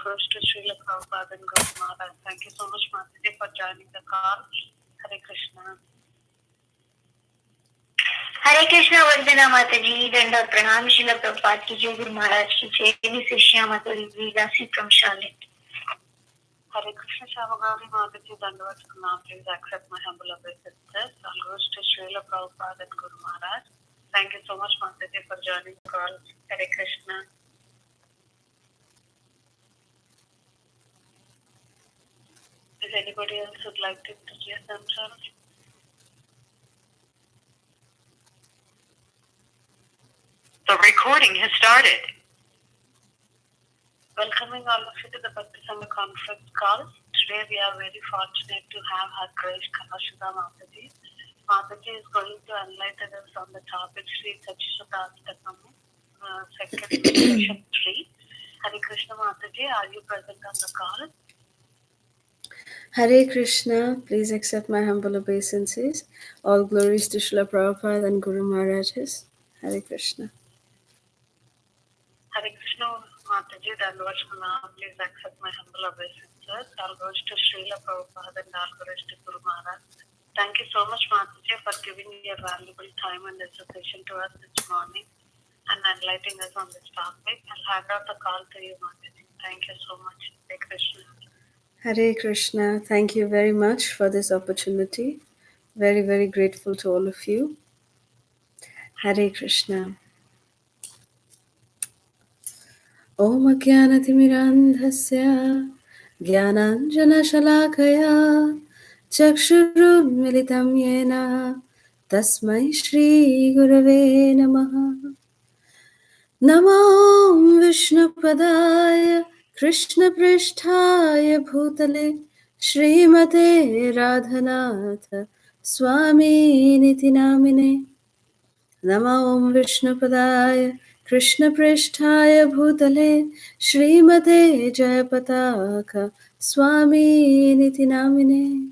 goes to Srila Prabhupada and Guru Maharaj. Thank you so much, Mataji, for joining the call. Hare Krishna. हरे कृष्णा वंदना माता जी, दंडवत प्रणाम श्रील प्रभुपाद की जय, गुरु महाराज की जय, शिष्या माता लीलासी क्रमशाले. Hare Krishna Shavagari Mataji, Dandavat Pranam. Please accept my humble obeisances. All goes to Srila Prabhupada and Guru Maharaj. Thank you so much, Mataji, for joining the call. Hare Krishna. Is anybody else would like to introduce themselves? The recording has started. Welcoming all of you to the Bhakti Sangha conference call. Today we are very fortunate to have Her Grace Kalashada Mataji. Mataji is going to enlighten us on the topic Sri SaciSutashtakam Session 3. Hare Krishna Mataji, are you present on the call? Hare Krishna, please accept my humble obeisances. All glories to Srila Prabhupada and Guru Maharajas. Hare Krishna. Hare Krishna Mataji, Dandavat Pranam. Please accept my humble obeisances. All goes to Srila Prabhupada and all glories to Guru Maharaj. Thank you so much, Mataji, for giving your valuable time and association to us this morning and enlightening us on this topic. I'll hand out the call to you, Mataji. Thank you so much. Hare Krishna. Hare Krishna, thank you very much for this opportunity. Very, very grateful to all of you. Hare Krishna. Om Jnanatimirandhasya Jnananjanashalakaya Chakshurunmilitam Yena Tasmai Shri Gurave Namaha. Namo Vishnupadaya Krishna Pristhaya Bhutale Srimate Radhanatha Swami Niti Namine. Namo Vishnupadaya Krishna Pristhaya Bhutale Srimate Jayapataka Swami Niti Namine.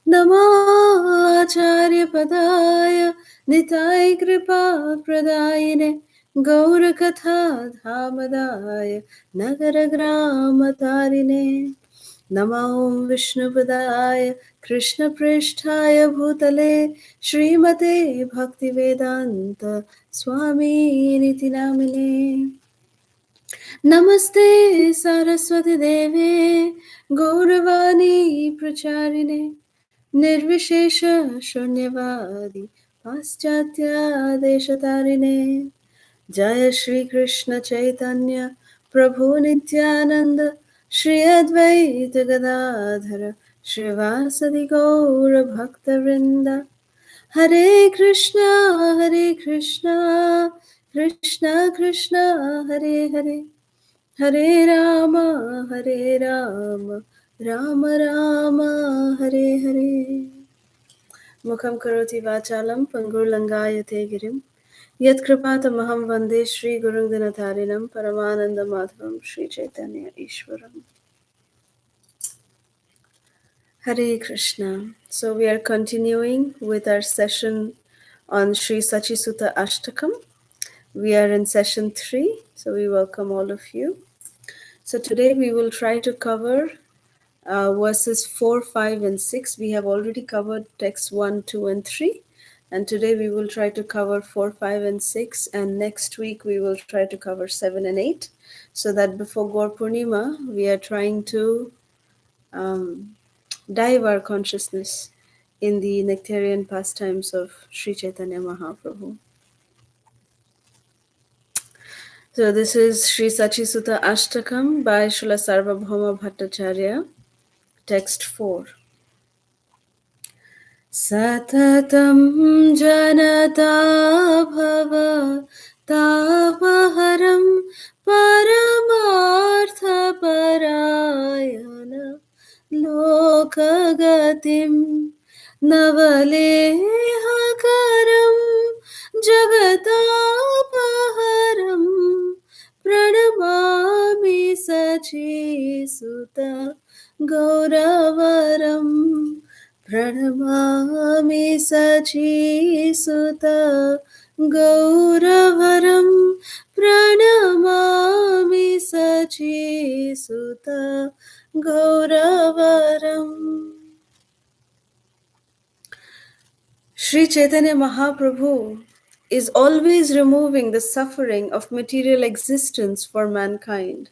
Namo Acharya Padaya Nitai Kripa Pradayine Gaurakatha Dhamadaya Nagaragramatarine. Namo Vishnupadaya Krishna Pristhaya Bhutale Srimate Bhaktivedanta Swami Niti Namine. Namaste Saraswati Deve Gauravani Pracharine Nirvishesha Shunyavadi Paschatya Deshatarine. Jaya Shri Krishna Chaitanya Prabhu Nityananda Shri Advaita Gadadhara Shrivasadi Gaura Bhakta Vrinda. Hare Krishna Krishna Krishna Hare Hare, Hare Rama Rama Rama Hare Hare. Mukham karoti vachalam pangur langayate girim Yat kripatamaham vande Shri Gurung Dinatarinam Paramananda Madhavam Shri Chaitanya Ishwaram. Hare Krishna. So we are continuing with our session on Sri SaciSutashtakam. We are in session 3, so we welcome all of you. So today we will try to cover verses 4, 5 and 6. We have already covered texts 1, 2 and 3. And today we will try to cover 4, 5 and 6. And next week we will try to cover 7 and 8. So that before Gaur Purnima, we are trying to dive our consciousness in the nectarian pastimes of Sri Chaitanya Mahaprabhu. So this is Sri SaciSutashtakam by Srila Sarvabhauma Bhattacharya, text 4. Satatam janata bhava tapaharam paramartha parayana lokagatim navalehakaram jagatapaharam pranamami SaciSuta gauravaram Pranamami SaciSuta गौरवरं प्रणमामि सचीसुत गौरवरम्. Sri Chaitanya Mahaprabhu is always removing the suffering of material existence for mankind.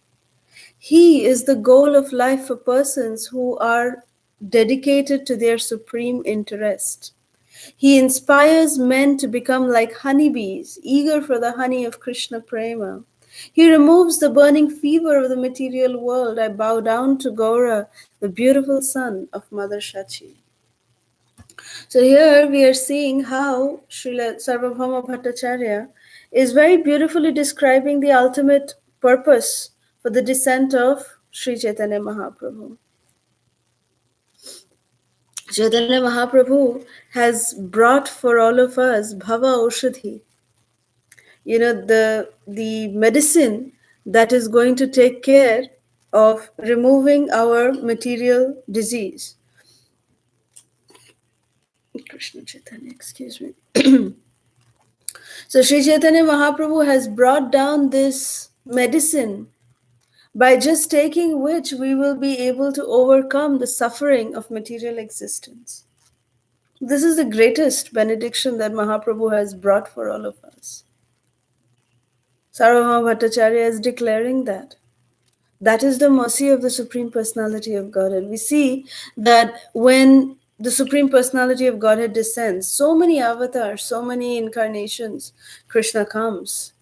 He is the goal of life for persons who are dedicated to their supreme interest. He inspires men to become like honeybees, eager for the honey of Krishna Prema. He removes the burning fever of the material world. I bow down to Gaura, the beautiful son of Mother Shachi. So here we are seeing how Srila Sarvabhauma Bhattacharya is very beautifully describing the ultimate purpose for the descent of Sri Chaitanya Mahaprabhu. Chaitanya Mahaprabhu has brought for all of us Bhava Oshadhi, the medicine that is going to take care of removing our material disease. Krishna Chaitanya, excuse me. So Sri Chaitanya Mahaprabhu has brought down this medicine by just taking which we will be able to overcome the suffering of material existence. This is the greatest benediction that Mahaprabhu has brought for all of us. Sarvabhauma Bhattacharya is declaring that. That is the mercy of the Supreme Personality of Godhead. We see that when the Supreme Personality of Godhead descends, so many avatars, so many incarnations, Krishna comes,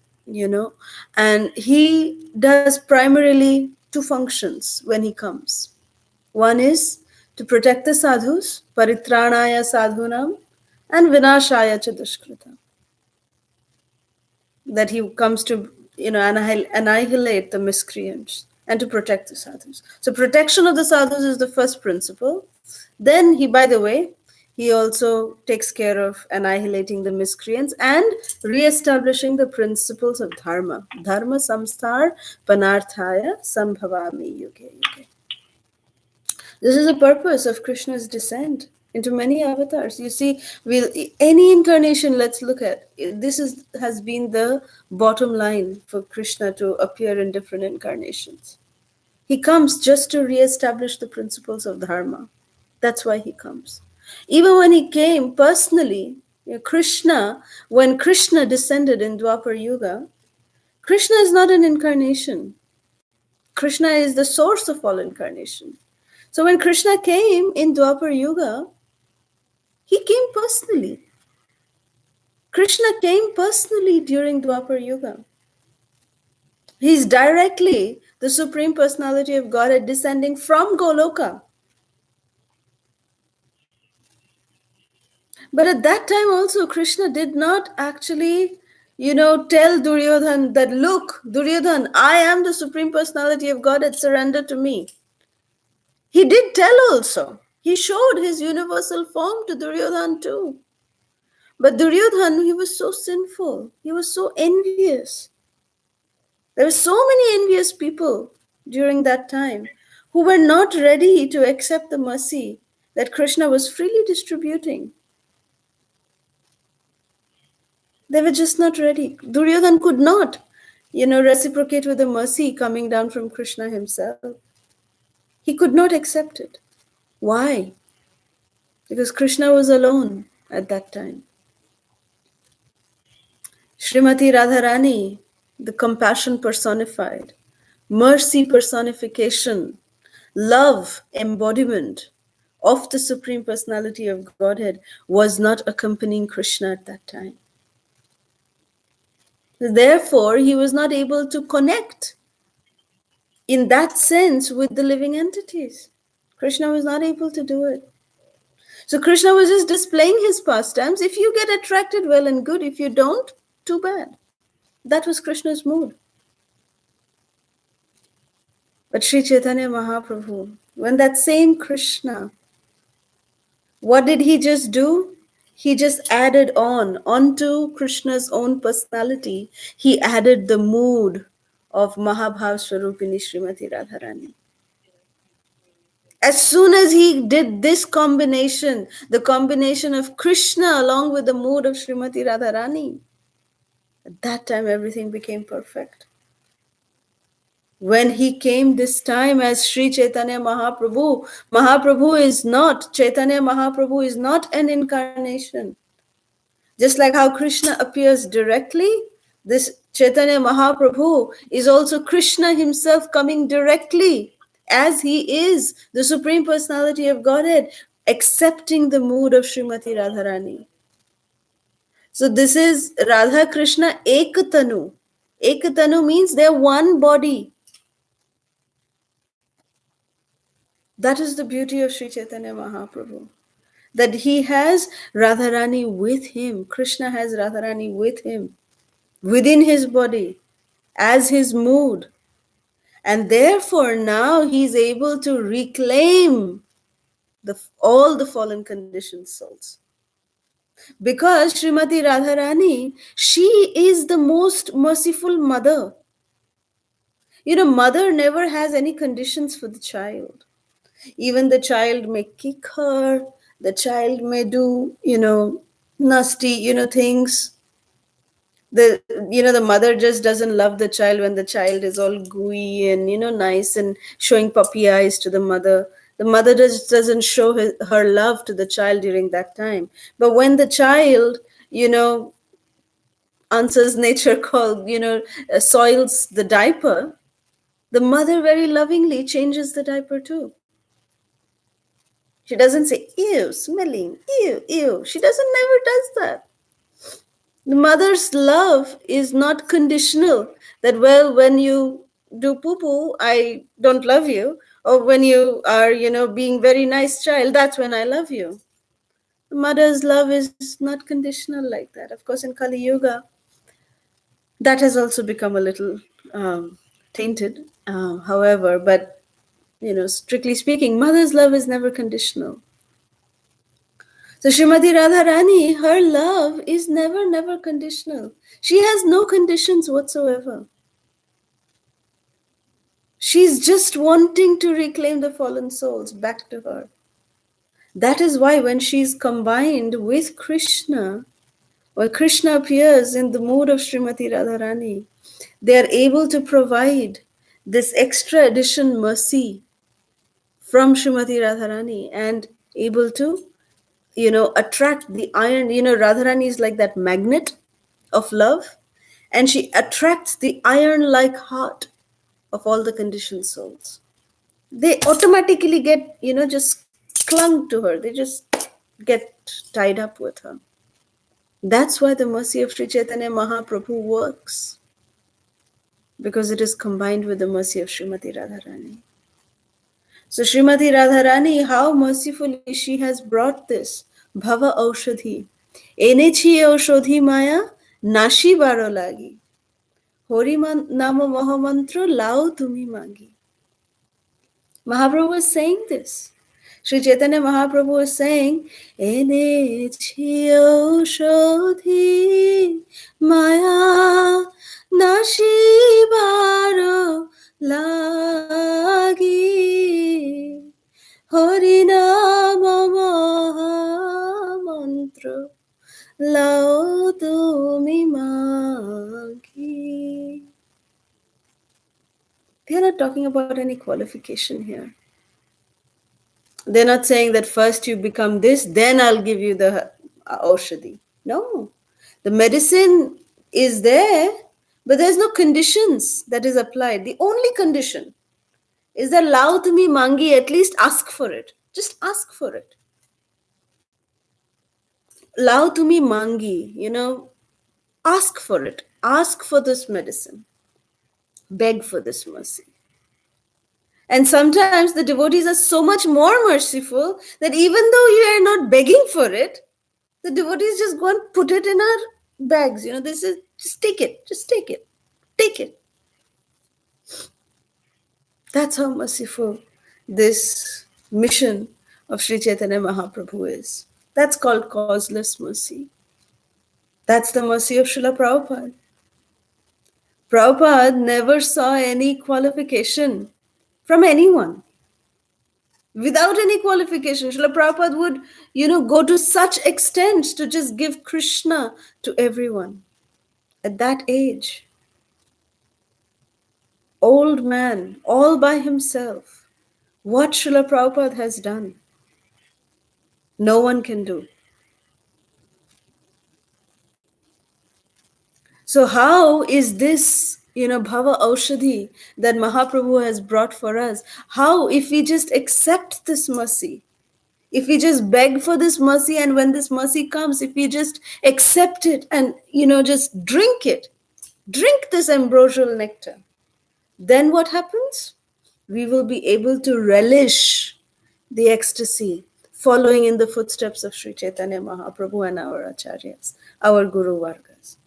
and he does primarily two functions when he comes. One is to protect the sadhus, paritranaya sadhunam, and vinashaya cha dushkrita. That he comes to annihilate the miscreants and to protect the sadhus. So protection of the sadhus is the first principle. Then by the way, he also takes care of annihilating the miscreants and re-establishing the principles of dharma. Dharma samstar panarthaya sambhavami yuge yuge. This is the purpose of Krishna's descent into many avatars. You see, any incarnation, let's look at, has been the bottom line for Krishna to appear in different incarnations. He comes just to re-establish the principles of dharma. That's why he comes. Even when he came personally, when Krishna descended in Dwapar Yuga, Krishna is not an incarnation. Krishna is the source of all incarnation. So when Krishna came in Dwapar Yuga, he came personally. Krishna came personally during Dwapar Yuga. He's directly the Supreme Personality of Godhead descending from Goloka. But at that time also, Krishna did not actually, tell Duryodhan that, look, Duryodhan, I am the Supreme Personality of Godhead, surrender to me. He did tell also. He showed his universal form to Duryodhan too. But Duryodhan, he was so sinful. He was so envious. There were so many envious people during that time who were not ready to accept the mercy that Krishna was freely distributing. They were just not ready. Duryodhan could not, reciprocate with the mercy coming down from Krishna himself. He could not accept it. Why? Because Krishna was alone at that time. Srimati Radharani, the compassion personified, mercy personification, love embodiment of the Supreme Personality of Godhead, was not accompanying Krishna at that time. Therefore, he was not able to connect in that sense with the living entities. Krishna was not able to do it. So Krishna was just displaying his pastimes. If you get attracted, well and good. If you don't, too bad. That was Krishna's mood. But Sri Chaitanya Mahaprabhu, when that same Krishna, what did he just do? He just added onto Krishna's own personality. He added the mood of Mahabhav Swarupini Srimati Radharani. As soon as he did this combination, the combination of Krishna along with the mood of Srimati Radharani, At that time, everything became perfect. When he came this time as Sri Chaitanya Mahaprabhu, Chaitanya Mahaprabhu is not an incarnation. Just like how Krishna appears directly, this Chaitanya Mahaprabhu is also Krishna himself coming directly as he is, the Supreme Personality of Godhead, accepting the mood of Srimati Radharani. So this is Radha Krishna Ekatanu. Ekatanu means they're one body. That is the beauty of Sri Chaitanya Mahaprabhu. That he has Radharani with him. Krishna has Radharani with him, within his body, as his mood. And therefore now he's able to reclaim all the fallen conditioned souls. Because Srimati Radharani, she is the most merciful mother. Mother never has any conditions for the child. Even the child may kick her, the child may do, nasty, things. The mother just doesn't love the child when the child is all gooey and, nice and showing puppy eyes to the mother. The mother just doesn't show her love to the child during that time. But when the child, answers nature call, soils the diaper, the mother very lovingly changes the diaper too. She doesn't say, ew, smelling, ew, ew. She never does that. The mother's love is not conditional, that, well, when you do poo-poo, I don't love you. Or when you are, being very nice child, that's when I love you. The mother's love is not conditional like that. Of course, in Kali Yuga, that has also become a little tainted. However, but, strictly speaking, mother's love is never conditional. So Srimati Radharani, her love is never conditional. She has no conditions whatsoever. She's just wanting to reclaim the fallen souls back to her. That is why when she's combined with Krishna, or Krishna appears in the mood of Srimati Radharani, they are able to provide this extra addition mercy from Srimati Radharani and able to attract the iron. Radharani is like that magnet of love, and she attracts the iron-like heart of all the conditioned souls. They automatically get, just clung to her. They just get tied up with her. That's why the mercy of Sri Chaitanya Mahaprabhu works, because it is combined with the mercy of Srimati Radharani. So Srimati Radharani, how mercifully she has brought this Bhava Aushadhi. Enechi Aushadhi Maya Nashi Baro Lagi. Hori Nama Mahamantra Lao Tumi Magi. Mahaprabhu was saying this. Sri Chaitanya Mahaprabhu was saying, Enechi Aushadhi Maya Nashi Baro Lagi. Hari Nama Mahamantra Lao Tumi Magi. They are not talking about any qualification here. They're not saying that first you become this, then I'll give you the Aushadhi. No. The medicine is there, but there's no conditions that is applied. The only condition is that Lao Tumi Mangi, at least ask for it. Just ask for it. Lao Tumi Mangi, ask for it. Ask for this medicine. Beg for this mercy. And sometimes the devotees are so much more merciful that even though you are not begging for it, the devotees just go and put it in our bags. This is, just take it. Just take it. Take it. That's how merciful this mission of Sri Chaitanya Mahaprabhu is. That's called causeless mercy. That's the mercy of Srila Prabhupada. Prabhupada never saw any qualification from anyone. Without any qualification, Srila Prabhupada would, go to such extents to just give Krishna to everyone. At that age, old man, all by himself, what Srila Prabhupada has done, no one can do. So how is this, Bhava Aushadhi that Mahaprabhu has brought for us? How, if we just accept this mercy, if we just beg for this mercy, and when this mercy comes, if we just accept it and, just drink this ambrosial nectar, then what happens? We will be able to relish the ecstasy, following in the footsteps of Sri Chaitanya Mahaprabhu and our acharyas, our Guru Vargas.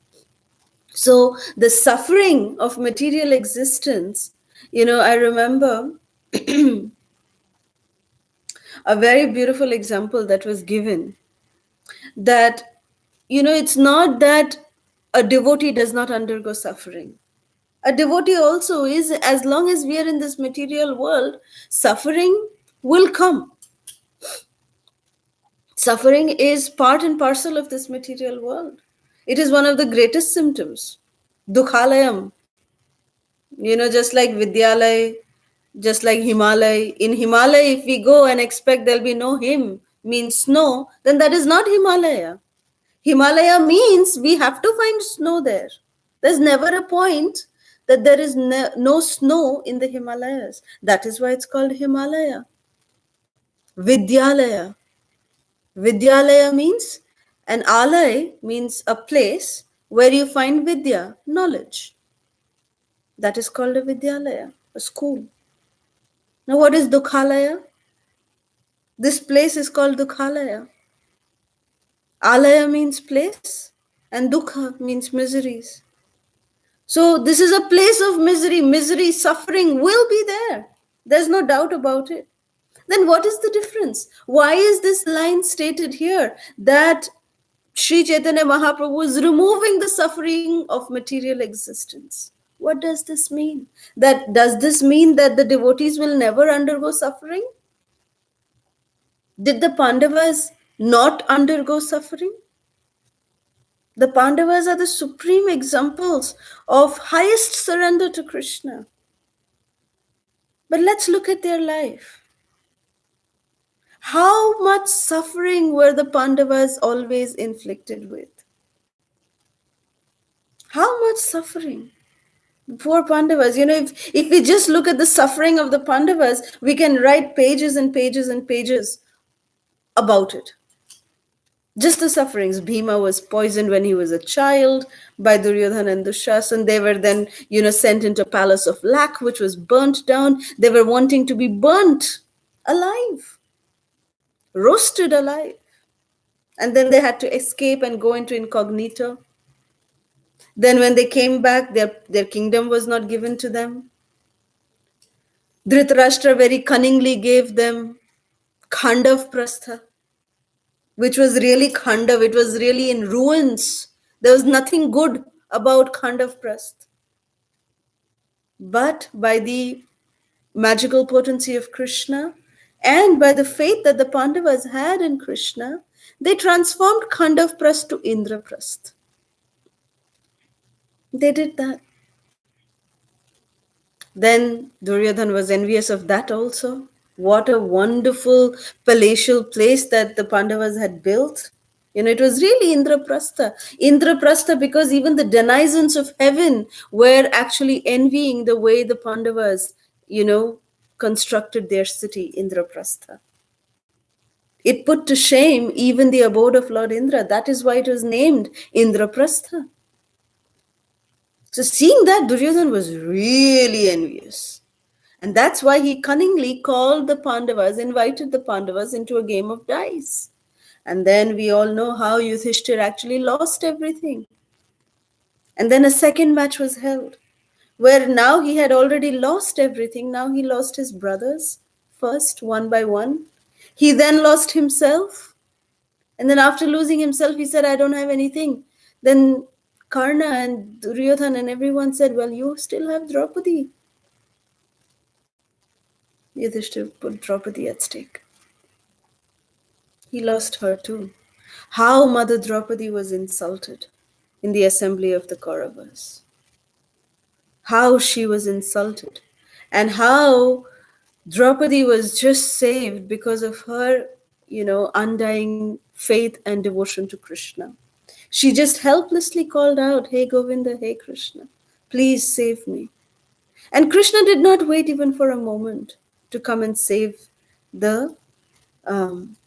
So the suffering of material existence, I remember a very beautiful example that was given, that, it's not that a devotee does not undergo suffering. A devotee also is, as long as we are in this material world, suffering will come. Suffering is part and parcel of this material world. It is one of the greatest symptoms. Dukhalayam, just like Vidyalaya, just like Himalaya. In Himalaya, if we go and expect there'll be no him, means snow, then that is not Himalaya. Himalaya means we have to find snow there. There's never a point that there is no snow in the Himalayas. That is why it's called Himalaya. Vidyalaya. Vidyalaya means, an alay means a place where you find vidya, knowledge. That is called a Vidyalaya, a school. Now what is Dukhalaya? This place is called Dukhalaya. Alaya means place and Dukha means miseries. So this is a place of misery. Misery, suffering will be there. There's no doubt about it. Then what is the difference? Why is this line stated here that Sri Chaitanya Mahaprabhu is removing the suffering of material existence? What does this mean? Does this mean that the devotees will never undergo suffering? Did the Pandavas not undergo suffering? The Pandavas are the supreme examples of highest surrender to Krishna. But let's look at their life. How much suffering were the Pandavas always inflicted with? How much suffering? Poor Pandavas. If we just look at the suffering of the Pandavas, we can write pages and pages and pages about it. Just the sufferings. Bhima was poisoned when he was a child by Duryodhana and Dushasan. They were then, sent into a palace of lac, which was burnt down. They were wanting to be burnt alive, roasted alive. And then they had to escape and go into incognito. Then when they came back, their kingdom was not given to them. Dhritarashtra very cunningly gave them Khandav Prastha, which was really Khandav. It was really in ruins. There was nothing good about Khandav Prastha. But by the magical potency of Krishna and by the faith that the Pandavas had in Krishna, they transformed Khandav Prastha to Indraprastha. They did that. Then Duryodhana was envious of that also. What a wonderful palatial place that the Pandavas had built. It was really Indraprastha. Indraprastha, because even the denizens of heaven were actually envying the way the Pandavas, constructed their city, Indraprastha. It put to shame even the abode of Lord Indra. That is why it was named Indraprastha. So seeing that, Duryodhana was really envious. And that's why he cunningly called the Pandavas, invited the Pandavas into a game of dice. And then we all know how Yudhishthir actually lost everything. And then a second match was held, where now he had already lost everything. Now he lost his brothers first, one by one. He then lost himself. And then after losing himself, he said, I don't have anything. Then Karna and Duryodhana and everyone said, well, you still have Draupadi. Yudhishthir put Draupadi at stake. He lost her too. How Mother Draupadi was insulted. in the assembly of the Kauravas. How she was insulted, and how Draupadi was just saved because of her, undying faith and devotion to Krishna. She just helplessly called out, "Hey Govinda, hey Krishna, please save me." And Krishna did not wait even for a moment to come and save the um,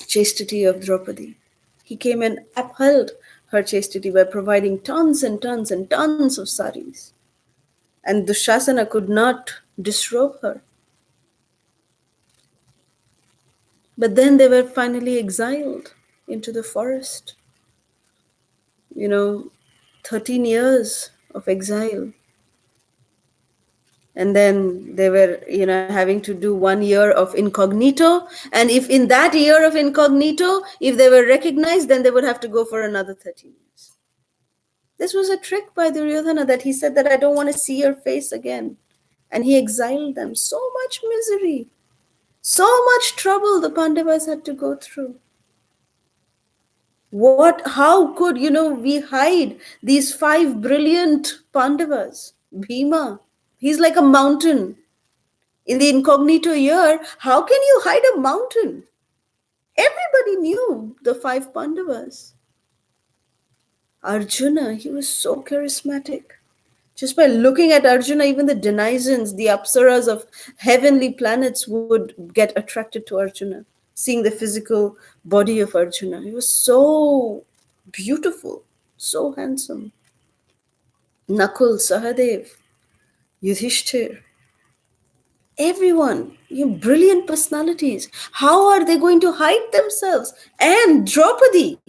chastity of Draupadi. He came and upheld her chastity by providing tons and tons and tons of saris. And Dushasana could not disrobe her. But then they were finally exiled into the forest. 13 years of exile. And then they were, having to do 1 year of incognito. And if in that year of incognito, if they were recognized, then they would have to go for another 13 years. This was a trick by Duryodhana that he said that I don't want to see your face again. And he exiled them. So much misery, so much trouble the Pandavas had to go through. How could, we hide these 5 brilliant Pandavas? Bhima, he's like a mountain. In the incognito year, how can you hide a mountain? Everybody knew the 5 Pandavas. Arjuna, he was so charismatic. Just by looking at Arjuna, even the denizens, the apsaras of heavenly planets would get attracted to Arjuna, seeing the physical body of Arjuna. He was so beautiful, so handsome. Nakul, Sahadev, Yudhishthir, everyone, brilliant personalities. How are they going to hide themselves? And Draupadi,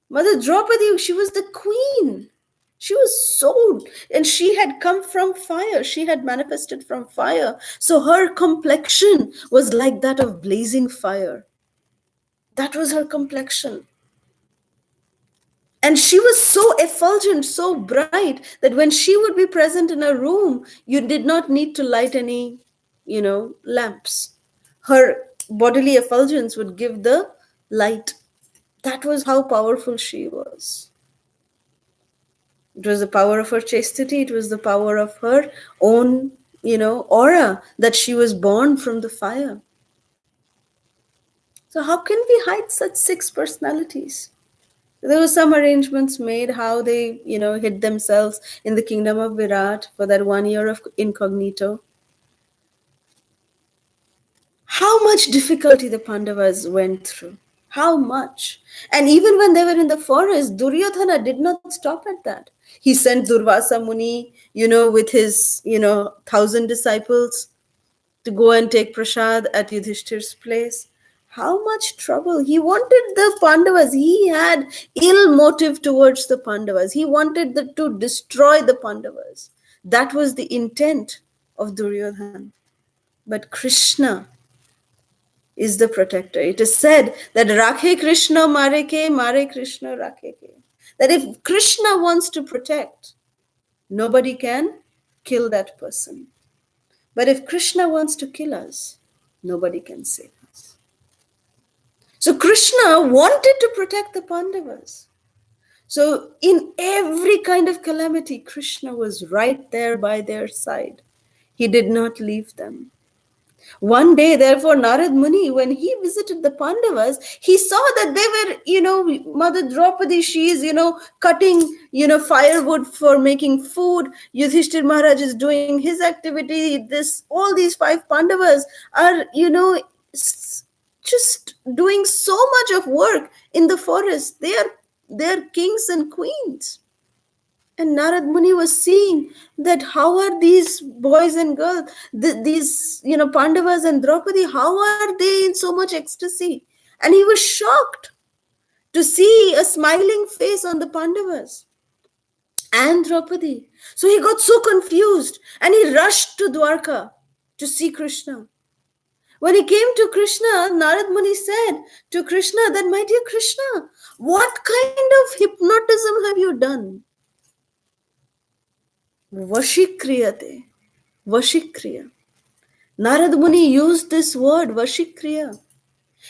Mother Draupadi, she was the queen. She was so, and she had come from fire. She had manifested from fire. So her complexion was like that of blazing fire. That was her complexion. And she was so effulgent, so bright, that when she would be present in a room, you did not need to light any, lamps. Her bodily effulgence would give the light. That was how powerful she was. It was the power of her chastity. It was the power of her own, aura, that she was born from the fire. So how can we hide such 6 personalities? There were some arrangements made how they, hid themselves in the kingdom of Virat for that 1 year of incognito. How much difficulty the Pandavas went through. How much? And even when they were in the forest, Duryodhana did not stop at that. He sent Durvasa Muni, with his, 1,000 disciples to go and take prasad at Yudhishthir's place. How much trouble. He wanted the Pandavas. He had ill motive towards the Pandavas. He wanted to destroy the Pandavas. That was the intent of Duryodhana. But Krishna is the protector. It is said that Rakhe Krishna Mare Krishna Rakhe ke. That if Krishna wants to protect, nobody can kill that person. But if Krishna wants to kill us, nobody can save us. So Krishna wanted to protect the Pandavas. So in every kind of calamity, Krishna was right there by their side. He did not leave them. One day, therefore, Narad Muni, when he visited the Pandavas, he saw that they were, Mother Draupadi, she is, cutting, firewood for making food. Yudhishthir Maharaj is doing his activity. All these 5 Pandavas are, just doing so much of work in the forest. They're kings and queens. And Narad Muni was seeing that how are these boys and girls, these, Pandavas and Draupadi, how are they in so much ecstasy? And he was shocked to see a smiling face on the Pandavas and Draupadi. So he got so confused and he rushed to Dwarka to see Krishna. When he came to Krishna, Narad Muni said to Krishna that, "My dear Krishna, what kind of hypnotism have you done?" Vashikriyate. Vashikriya. Narad Muni used this word, Vashikriya.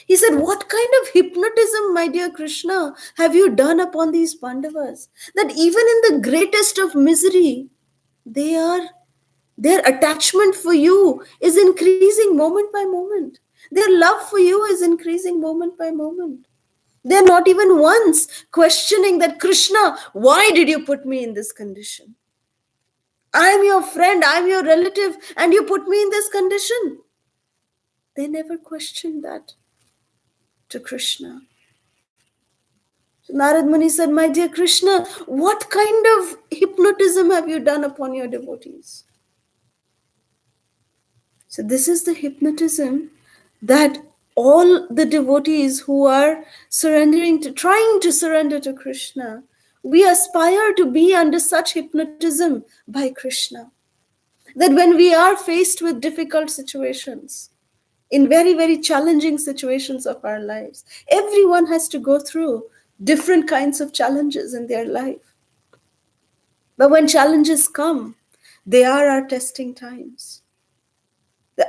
He said, what kind of hypnotism, my dear Krishna, have you done upon these Pandavas? That even in the greatest of misery, their attachment for you is increasing moment by moment. Their love for you is increasing moment by moment. They're not even once questioning that, Krishna, why did you put me in this condition? I'm your friend, I'm your relative, and you put me in this condition. They never questioned that to Krishna. So Narad Muni said, my dear Krishna, what kind of hypnotism have you done upon your devotees? So this is the hypnotism that all the devotees who are trying to surrender to Krishna, we aspire to be under such hypnotism by Krishna. That when we are faced with difficult situations, in very, very challenging situations of our lives, everyone has to go through different kinds of challenges in their life. But when challenges come, they are our testing times.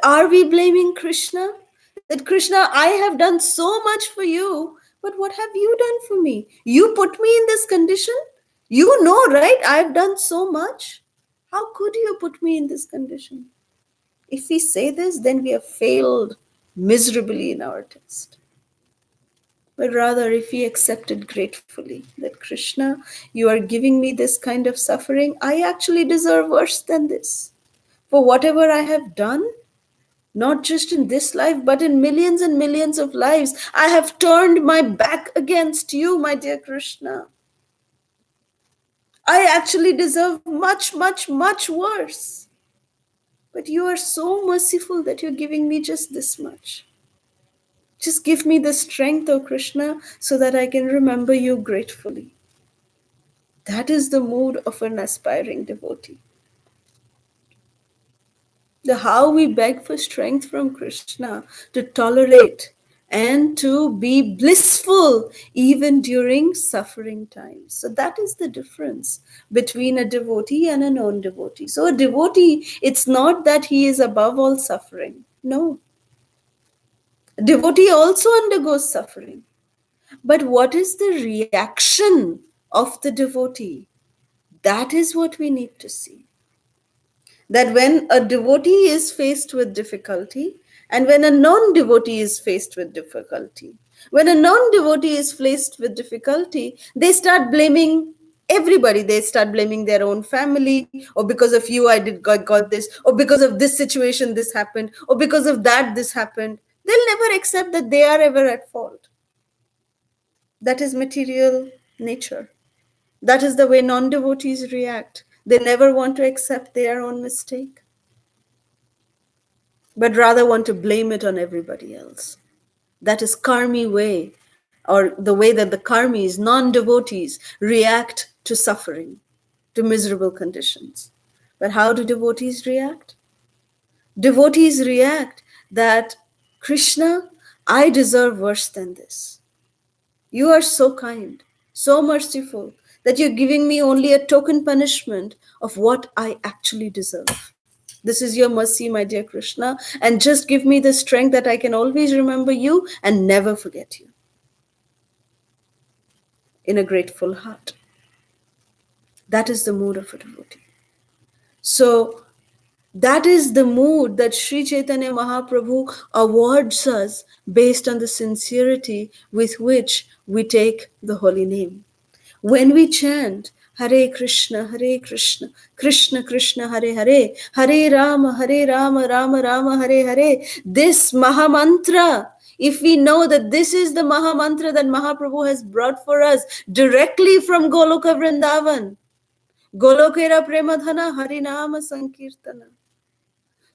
Are we blaming Krishna? That Krishna, I have done so much for you, but what have you done for me? You put me in this condition? You know, right? I've done so much. How could you put me in this condition? If we say this, then we have failed miserably in our test. But rather, if we accept it gratefully, that Krishna, you are giving me this kind of suffering, I actually deserve worse than this. For whatever I have done, not just in this life, but in millions and millions of lives, I have turned my back against you, my dear Krishna. I actually deserve much, much, much worse. But you are so merciful that you're giving me just this much. Just give me the strength, O Krishna, so that I can remember you gratefully. That is the mood of an aspiring devotee. The how we beg for strength from Krishna to tolerate and to be blissful even during suffering times. So that is the difference between a devotee and a non-devotee. So a devotee, it's not that he is above all suffering. No. A devotee also undergoes suffering. But what is the reaction of the devotee? That is what we need to see. That when a devotee is faced with difficulty, and when a non-devotee is faced with difficulty, when a non-devotee is faced with difficulty, they start blaming everybody. They start blaming their own family, or because of you I got this, or because of this situation this happened, or because of that this happened. They'll never accept that they are ever at fault. That is material nature. That is the way non-devotees react. They never want to accept their own mistake, but rather want to blame it on everybody else. That is karmi way, or the way that the karmis, non-devotees, react to suffering, to miserable conditions. But how do devotees react? Devotees react that, Krishna, I deserve worse than this. You are so kind, so merciful, that you're giving me only a token punishment of what I actually deserve. This is your mercy, my dear Krishna, and just give me the strength that I can always remember you and never forget you. In a grateful heart. That is the mood of a devotee. So, that is the mood that Sri Chaitanya Mahaprabhu awards us based on the sincerity with which we take the holy name. When we chant Hare Krishna, Krishna Krishna, Hare Hare, Hare Rama, Rama Rama, Hare Hare, this Mahamantra, if we know that this is the Mahamantra that Mahaprabhu has brought for us directly from Goloka Vrindavan, Golokera Premadhana, Harinama Sankirtana.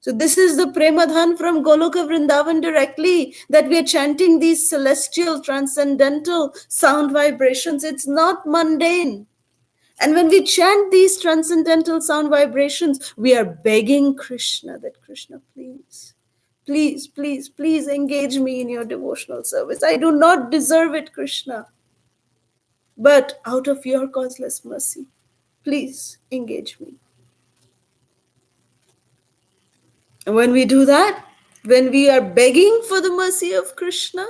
So this is the Premadhan from Goloka Vrindavan directly, that we are chanting these celestial, transcendental sound vibrations. It's not mundane. And when we chant these transcendental sound vibrations, we are begging Krishna that, Krishna, please, please, please, please engage me in your devotional service. I do not deserve it, Krishna. But out of your causeless mercy, please engage me. And when we do that, when we are begging for the mercy of Krishna,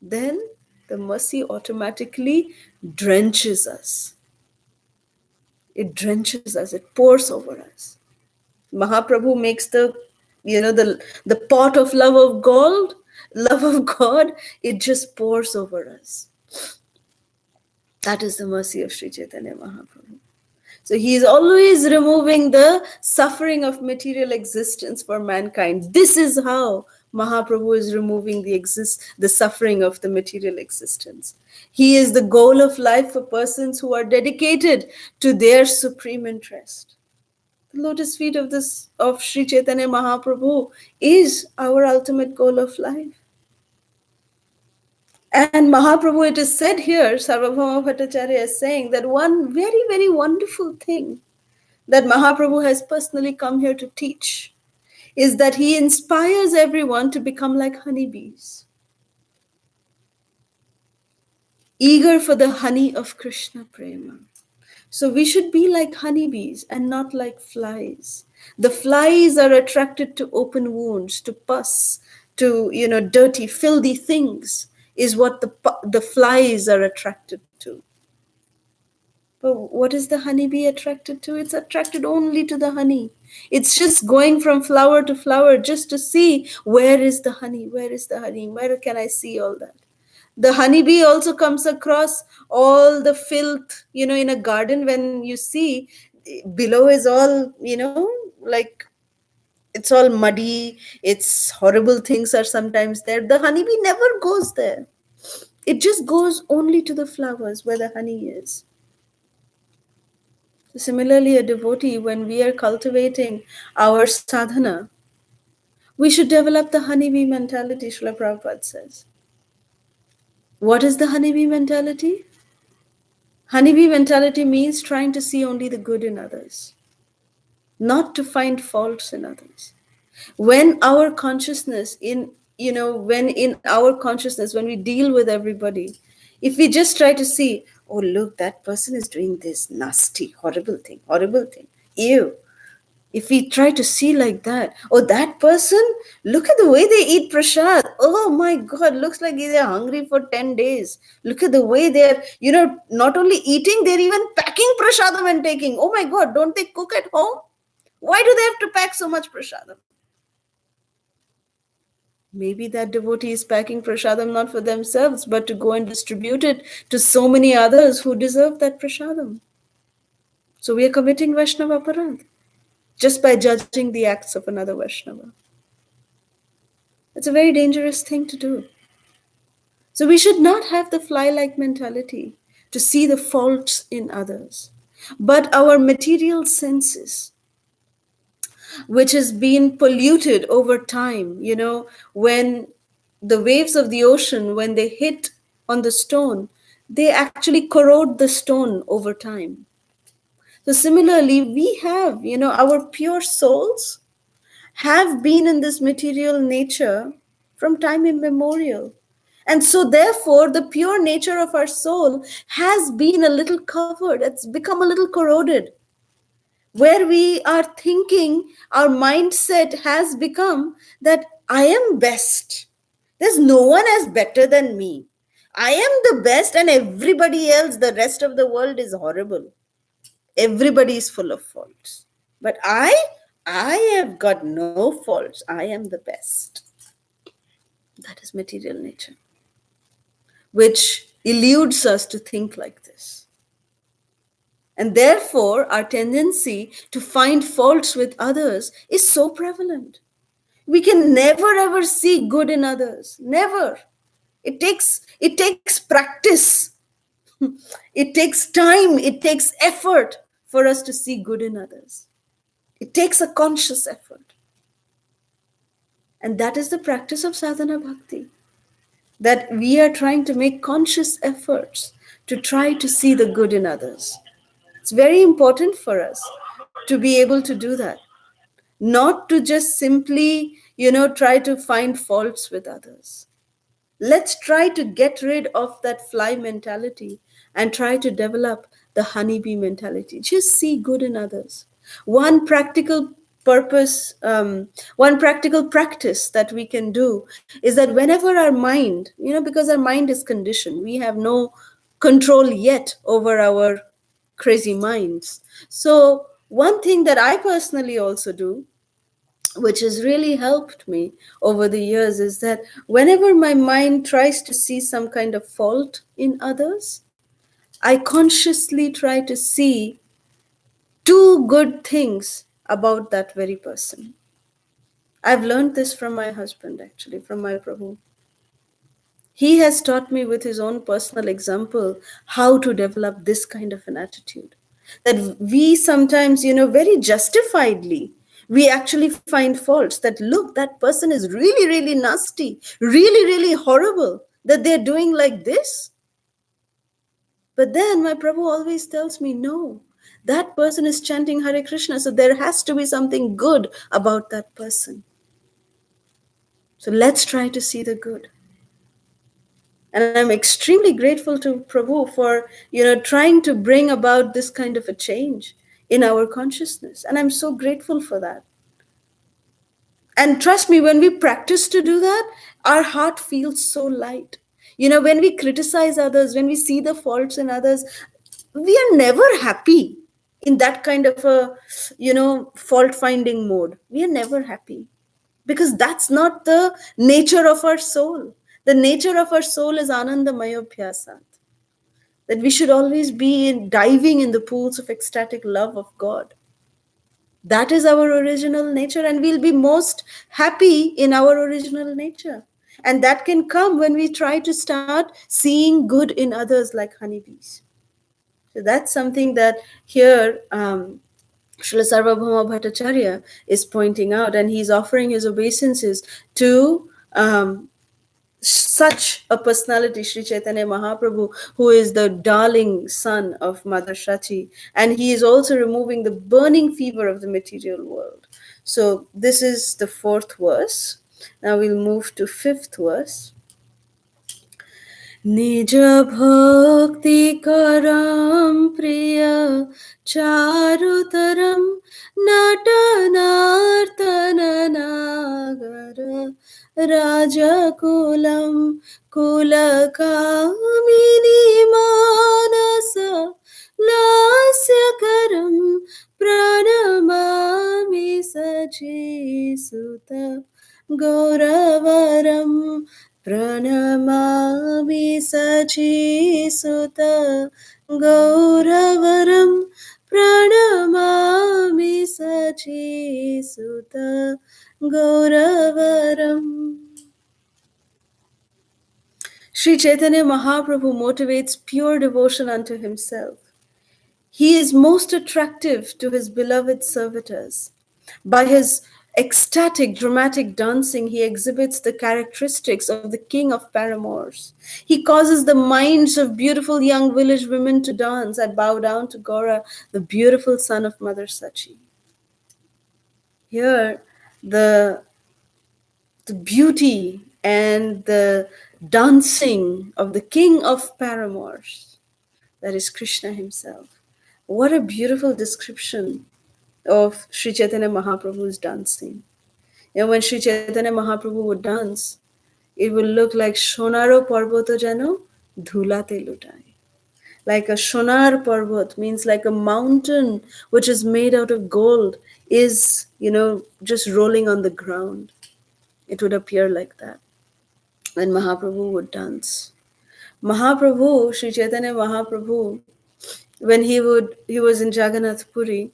then the mercy automatically drenches us. It drenches us, it pours over us. Mahaprabhu makes the pot of love of God, it just pours over us. That is the mercy of Sri Chaitanya Mahaprabhu. So he is always removing the suffering of material existence for mankind. This is how Mahaprabhu is removing the suffering of the material existence. He is the goal of life for persons who are dedicated to their supreme interest. The lotus feet of Sri Chaitanya Mahaprabhu is our ultimate goal of life. And Mahaprabhu, it is said here, Sarvabhauma Bhattacharya is saying that one very, very wonderful thing that Mahaprabhu has personally come here to teach is that he inspires everyone to become like honeybees, eager for the honey of Krishna Prema. So we should be like honeybees and not like flies. The flies are attracted to open wounds, to pus, to dirty, filthy things is what the flies are attracted to. But what is the honeybee attracted to? It's attracted only to the honey. It's just going from flower to flower just to see where is the honey, where is the honey, where can I see all that. The honeybee also comes across all the filth, in a garden when you see below is all, like it's all muddy, it's horrible things are sometimes there. The honeybee never goes there. It just goes only to the flowers where the honey is. Similarly, a devotee, when we are cultivating our sadhana, we should develop the honeybee mentality, Srila Prabhupada says. What is the honeybee mentality? Honeybee mentality means trying to see only the good in others, not to find faults in others. When our consciousness, when we deal with everybody, if we just try to see, oh, look, that person is doing this nasty, horrible thing, ew. If we try to see like that, oh, that person, look at the way they eat prasad. Oh my God, looks like they're hungry for 10 days. Look at the way they're, not only eating, they're even packing prasadam and taking. Oh my God, don't they cook at home? Why do they have to pack so much prasadam? Maybe that devotee is packing prasadam not for themselves, but to go and distribute it to so many others who deserve that prasadam. So we are committing Vaishnava aparadh just by judging the acts of another Vaishnava. It's a very dangerous thing to do. So we should not have the fly-like mentality to see the faults in others, but our material senses, which has been polluted over time, when the waves of the ocean, when they hit on the stone, they actually corrode the stone over time. So similarly, we have, our pure souls have been in this material nature from time immemorial. And so therefore, the pure nature of our soul has been a little covered. It's become a little corroded. Where we are thinking, our mindset has become that I am best. There's no one as better than me. I am the best and everybody else, the rest of the world is horrible. Everybody is full of faults. But I have got no faults. I am the best. That is material nature, which eludes us to think like this. And therefore, our tendency to find faults with others is so prevalent. We can never ever see good in others. Never. It takes practice. It takes time. It takes effort for us to see good in others. It takes a conscious effort. And that is the practice of sadhana bhakti. That we are trying to make conscious efforts to try to see the good in others. It's very important for us to be able to do that. Not to just simply, try to find faults with others. Let's try to get rid of that fly mentality and try to develop the honeybee mentality. Just see good in others. One practical purpose, one practical practice that we can do is that whenever our mind, because our mind is conditioned, we have no control yet over our crazy minds. So one thing that I personally also do, which has really helped me over the years, is that whenever my mind tries to see some kind of fault in others, I consciously try to see two good things about that very person. I've learned this from my husband, actually, from my Prabhu. He has taught me with his own personal example how to develop this kind of an attitude. That we sometimes, very justifiedly, we actually find faults that, look, that person is really, really nasty, really, really horrible, that they're doing like this. But then my Prabhu always tells me, no, that person is chanting Hare Krishna, so there has to be something good about that person. So let's try to see the good. And I'm extremely grateful to Prabhu for, trying to bring about this kind of a change in our consciousness. And I'm so grateful for that. And trust me, when we practice to do that, our heart feels so light. When we criticize others, when we see the faults in others, we are never happy in that kind of a, fault finding mode. We are never happy because that's not the nature of our soul. The nature of our soul is Anandamaya Bhyasat. That we should always be diving in the pools of ecstatic love of God. That is our original nature, and we'll be most happy in our original nature. And that can come when we try to start seeing good in others like honeybees. So that's something that here Srila Sarvabhauma Bhattacharya is pointing out, and he's offering his obeisances to such a personality, Sri Chaitanya Mahaprabhu, who is the darling son of Mother Shachi, and he is also removing the burning fever of the material world. So this is the fourth verse. Now we'll move to fifth verse. निज भक्ति करम प्रिय चारुतरम नटनार्तन नागर राजकुलम कुलकामिनी मानस लास्यकरम प्रणमामि सचीसुत गौरवरम प्रणमामि सचीसुत गौरवरं प्रणमामि सचीसुत गौरवरम्. Sri Chaitanya Mahaprabhu motivates pure devotion unto himself. He is most attractive to his beloved servitors. By his ecstatic, dramatic dancing, he exhibits the characteristics of the king of paramours. He causes the minds of beautiful young village women to dance and bow down to Gaura, the beautiful son of Mother Sachi. Here, the beauty and the dancing of the king of paramours, that is Krishna himself. What a beautiful description of Sri Chaitanya Mahaprabhu's dancing. When Sri Chaitanya Mahaprabhu would dance, it would look like Shonaro Parvato Jano Dhulate Lutai. Like a Shonar Parvat means like a mountain which is made out of gold is, just rolling on the ground. It would appear like that when Mahaprabhu would dance. Mahaprabhu, Sri Chaitanya Mahaprabhu, when he was in Jagannath Puri,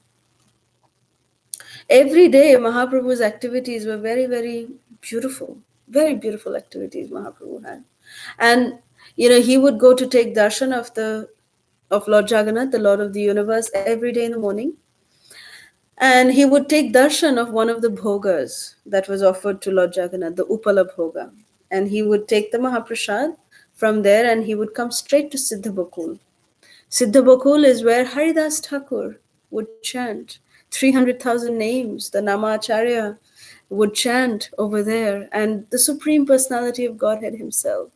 every day Mahaprabhu's activities were very, very beautiful. Very beautiful activities Mahaprabhu had. And, he would go to take darshan of Lord Jagannath, the Lord of the universe, every day in the morning. And he would take darshan of one of the bhogas that was offered to Lord Jagannath, the Upala Bhoga. And he would take the Mahaprasad from there and he would come straight to Siddha Bakul. Siddha Bakul is where Haridas Thakur would chant 300,000 names. The Namacharya would chant over there, and the Supreme Personality of Godhead himself,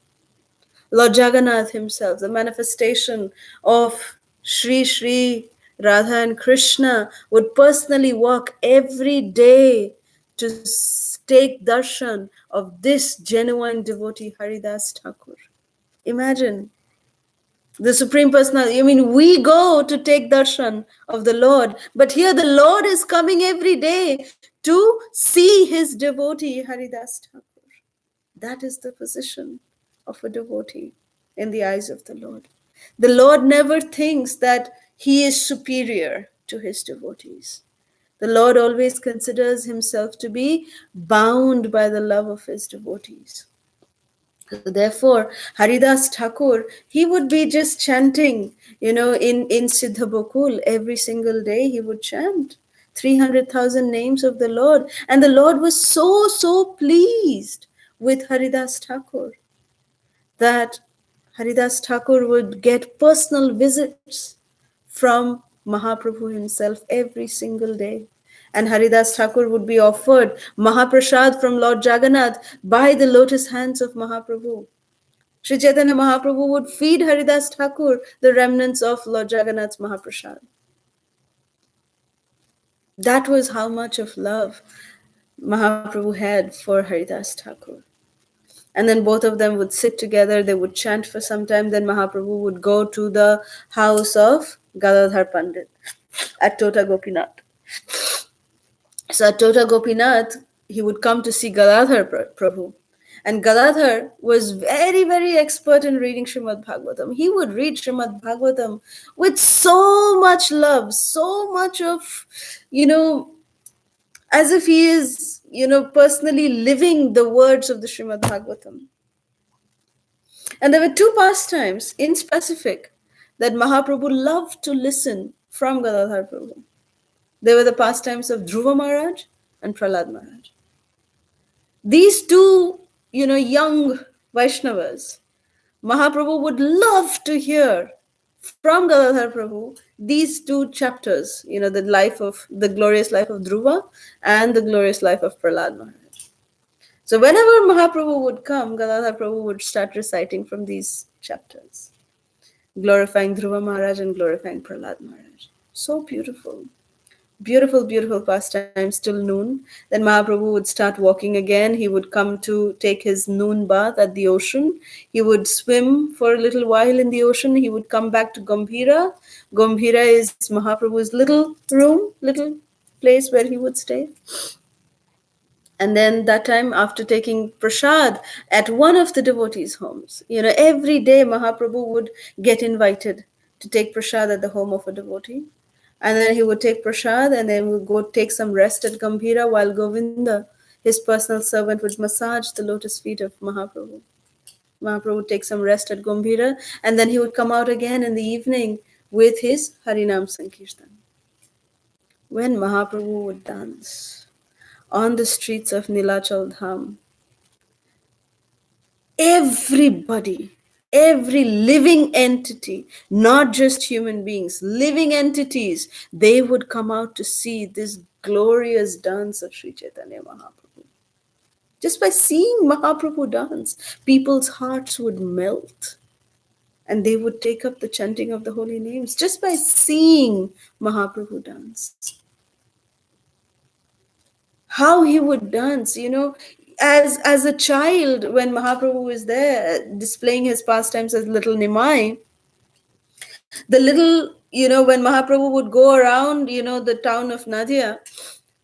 Lord Jagannath himself, the manifestation of Sri Sri Radha and Krishna would personally walk every day to take darshan of this genuine devotee Haridas Thakur. Imagine the Supreme Personality. I mean, we go to take darshan of the Lord, but here the Lord is coming every day to see his devotee Haridas Thakur. That is the position of a devotee in the eyes of the Lord. The Lord never thinks that he is superior to his devotees. The Lord always considers himself to be bound by the love of his devotees. So therefore, Haridas Thakur, he would be just chanting, in Siddha Bokul every single day he would chant 300,000 names of the Lord. And the Lord was so pleased with Haridas Thakur that Haridas Thakur would get personal visits from Mahaprabhu himself every single day. And Haridas Thakur would be offered Mahaprasad from Lord Jagannath by the lotus hands of Mahaprabhu. Sri Chaitanya Mahaprabhu would feed Haridas Thakur the remnants of Lord Jagannath's Mahaprasad. That was how much of love Mahaprabhu had for Haridas Thakur. And then both of them would sit together, they would chant for some time, then Mahaprabhu would go to the house of Gadadhar Pandit at Tota Gopinath. So at Tota Gopinath, he would come to see Gadadhar Prabhu. And Gadadhar was very expert in reading Srimad Bhagavatam. He would read Srimad Bhagavatam with so much love, so much of, as if he is, personally living the words of the Srimad Bhagavatam. And there were two pastimes in specific that Mahaprabhu loved to listen from Gadadhar Prabhu. They were the pastimes of Dhruva Maharaj and Prahlad Maharaj. These two, young Vaishnavas, Mahaprabhu would love to hear from Gadadhar Prabhu these two chapters, the glorious life of Dhruva and the glorious life of Prahlad Maharaj. So whenever Mahaprabhu would come, Gadadhar Prabhu would start reciting from these chapters, glorifying Dhruva Maharaj and glorifying Prahlad Maharaj. So beautiful. Beautiful pastimes till noon. Then Mahaprabhu would start walking again. He would come to take his noon bath at the ocean. He would swim for a little while in the ocean. He would come back to Gambhira. Gambhira is Mahaprabhu's little room, little place where he would stay. And then that time, after taking prasad at one of the devotees' homes, every day Mahaprabhu would get invited to take prasad at the home of a devotee. And then he would take prasad and then would go take some rest at Gambhira while Govinda, his personal servant, would massage the lotus feet of Mahaprabhu. Mahaprabhu would take some rest at Gambhira and then he would come out again in the evening with his Harinam Sankirtan. When Mahaprabhu would dance on the streets of Nilachal Dham, everybody, every living entity, not just human beings, living entities, they would come out to see this glorious dance of Sri Chaitanya Mahaprabhu. Just by seeing Mahaprabhu dance, people's hearts would melt and they would take up the chanting of the holy names just by seeing Mahaprabhu dance. How he would dance, as a child, when Mahaprabhu was there displaying his pastimes as little Nimai, when Mahaprabhu would go around, the town of Nadia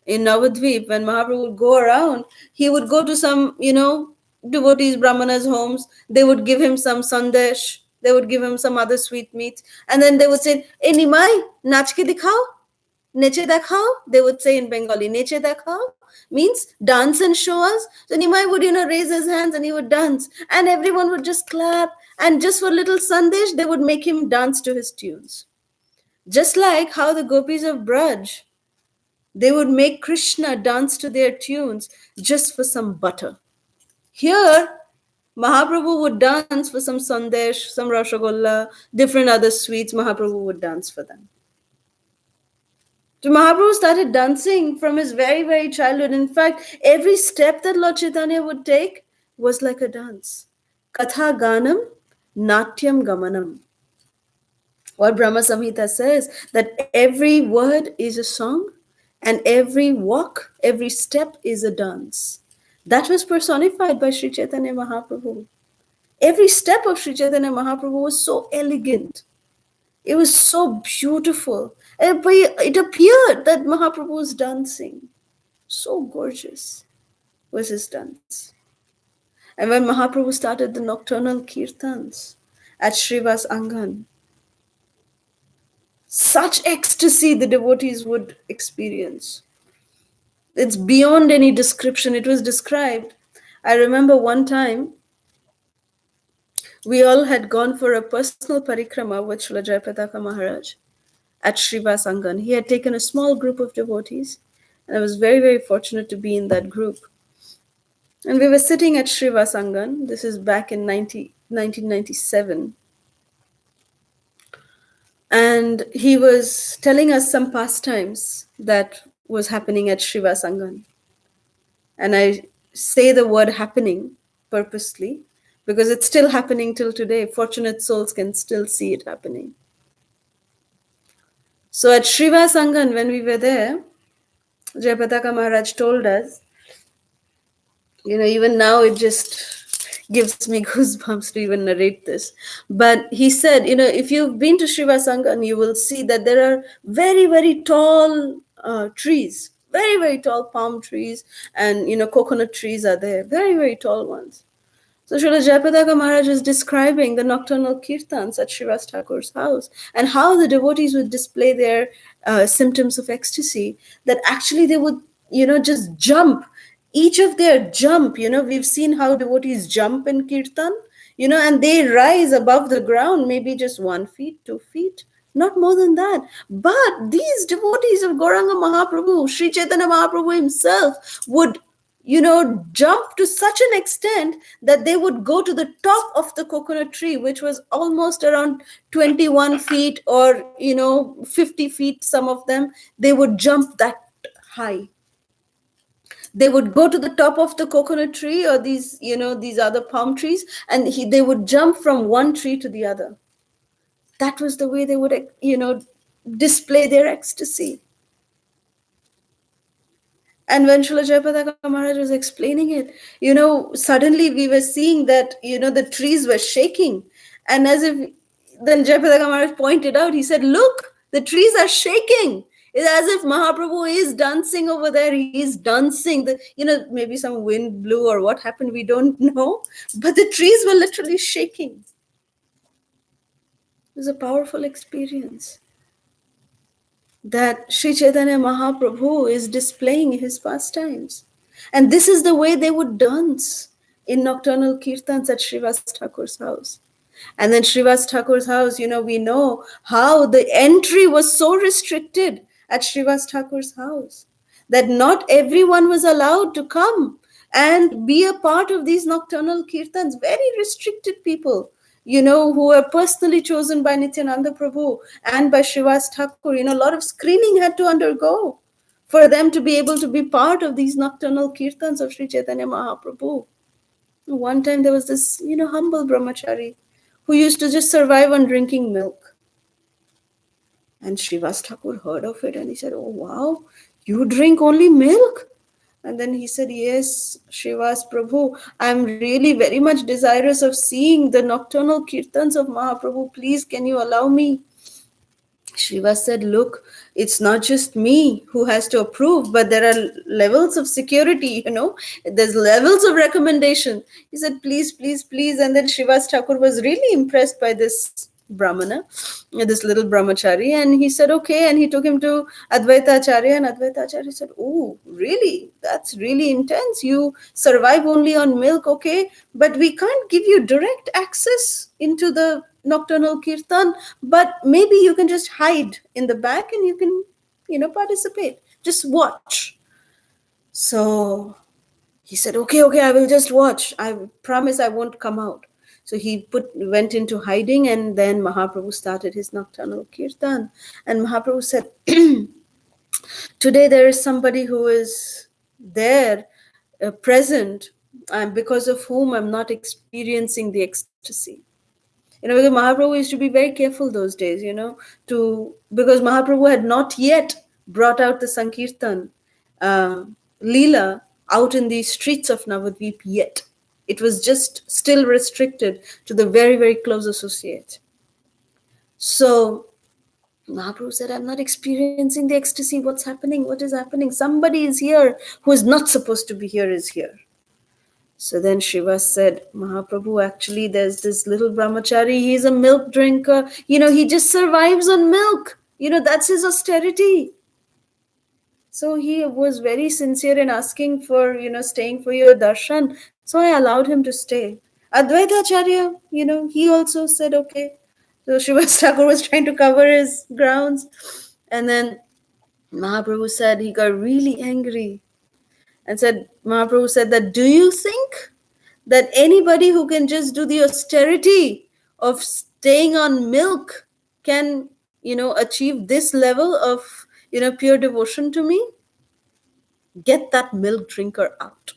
in Navadvip, when Mahaprabhu would go around, he would go to some, devotees, brahmanas' homes. They would give him some sandesh, they would give him some other sweet meats, and then they would say, "Hey Nimai, nach ke dikhao, neche dekhao," they would say in Bengali. Neche dekhao means dance and show us. So Nimai would, raise his hands and he would dance. And everyone would just clap. And just for little sandesh, they would make him dance to his tunes. Just like how the gopis of Braj, they would make Krishna dance to their tunes just for some butter. Here, Mahaprabhu would dance for some sandesh, some rashagolla, different other sweets. Mahaprabhu would dance for them. So Mahaprabhu started dancing from his very childhood. In fact, every step that Lord Chaitanya would take was like a dance. Katha Ganam, Natyam Gamanam. What Brahma Samhita says, that every word is a song and every walk, every step is a dance. That was personified by Sri Chaitanya Mahaprabhu. Every step of Sri Chaitanya Mahaprabhu was so elegant. It was so beautiful. It appeared that Mahaprabhu was dancing. So gorgeous was his dance. And when Mahaprabhu started the nocturnal kirtans at Srivas Angan, such ecstasy the devotees would experience. It's beyond any description. It was described. I remember one time we all had gone for a personal parikrama with Srila Jayapataka Maharaj at Srivas Angan. He had taken a small group of devotees, and I was very, very fortunate to be in that group. And we were sitting at Srivas Angan. This is back in 1997. And he was telling us some pastimes that was happening at Srivas Angan. And I say the word happening purposely because it's still happening till today. Fortunate souls can still see it happening. So at Srivas Angan, when we were there, Jayapataka Maharaj told us, even now it just gives me goosebumps to even narrate this. But he said, if you've been to Srivas Angan, you will see that there are very, very tall trees, very, very tall palm trees, and, coconut trees are there, very, very tall ones. So Srila Jayapataka Maharaj is describing the nocturnal kirtans at Srivas Thakur's house and how the devotees would display their symptoms of ecstasy, that actually they would, just jump. Each of their jump, we've seen how devotees jump in kirtan, and they rise above the ground, maybe just 1 feet, 2 feet, not more than that. But these devotees of Gauranga Mahaprabhu, Sri Chaitanya Mahaprabhu himself, would jump to such an extent that they would go to the top of the coconut tree, which was almost around 21 feet or, 50 feet, some of them. They would jump that high. They would go to the top of the coconut tree or these other palm trees, and they would jump from one tree to the other. That was the way they would, display their ecstasy. And when Srila Jayapataka Maharaj was explaining it, suddenly we were seeing that, the trees were shaking. And then Jayapataka Maharaj pointed out, he said, look, the trees are shaking. It's as if Mahaprabhu is dancing over there. He's dancing. Maybe some wind blew or what happened, we don't know. But the trees were literally shaking. It was a powerful experience that Sri Chaitanya Mahaprabhu is displaying his pastimes. And this is the way they would dance in nocturnal kirtans at Srivas Thakur's house. And then Srivas Thakur's house, we know how the entry was so restricted at Srivas Thakur's house that not everyone was allowed to come and be a part of these nocturnal kirtans. Very restricted people, who were personally chosen by Nityananda Prabhu and by Srivas Thakur. A lot of screening had to undergo for them to be able to be part of these nocturnal kirtans of Sri Chaitanya Mahaprabhu. One time there was this, humble brahmachari who used to just survive on drinking milk. And Srivas Thakur heard of it and he said, oh wow, you drink only milk? And then he said, yes, Srivas Prabhu, I'm really very much desirous of seeing the nocturnal kirtans of Mahaprabhu. Please, can you allow me? Srivas said, look, it's not just me who has to approve, but there are levels of security, there's levels of recommendation. He said, please, please, please. And then Srivas Thakur was really impressed by this Brahmana, this little brahmachari, and he said, okay, and he took him to Advaita Acharya, and Advaita Acharya said, oh, really? That's really intense. You survive only on milk, okay, but we can't give you direct access into the nocturnal kirtan, but maybe you can just hide in the back and you can, participate. Just watch. So he said, okay, I will just watch. I promise I won't come out. So he went into hiding, and then Mahaprabhu started his nocturnal kirtan. And Mahaprabhu said, today there is somebody who is there, present, because of whom I'm not experiencing the ecstasy. Because Mahaprabhu used to be very careful those days, because Mahaprabhu had not yet brought out the Sankirtan uh, Leela out in the streets of Navadvip yet. It was just still restricted to the very, very close associates. So Mahaprabhu said, I'm not experiencing the ecstasy. What's happening? What is happening? Somebody is here who is not supposed to be here is here. So then Shiva said, Mahaprabhu, actually, there's this little brahmachari. He's a milk drinker. He just survives on milk. That's his austerity. So he was very sincere in asking for, staying for your darshan. So I allowed him to stay. Advaita Acharya, he also said, okay. So Shiva Thakur was trying to cover his grounds. And then Mahaprabhu said, he got really angry and Mahaprabhu said that, do you think that anybody who can just do the austerity of staying on milk can, achieve this level of, pure devotion to me? Get that milk drinker out.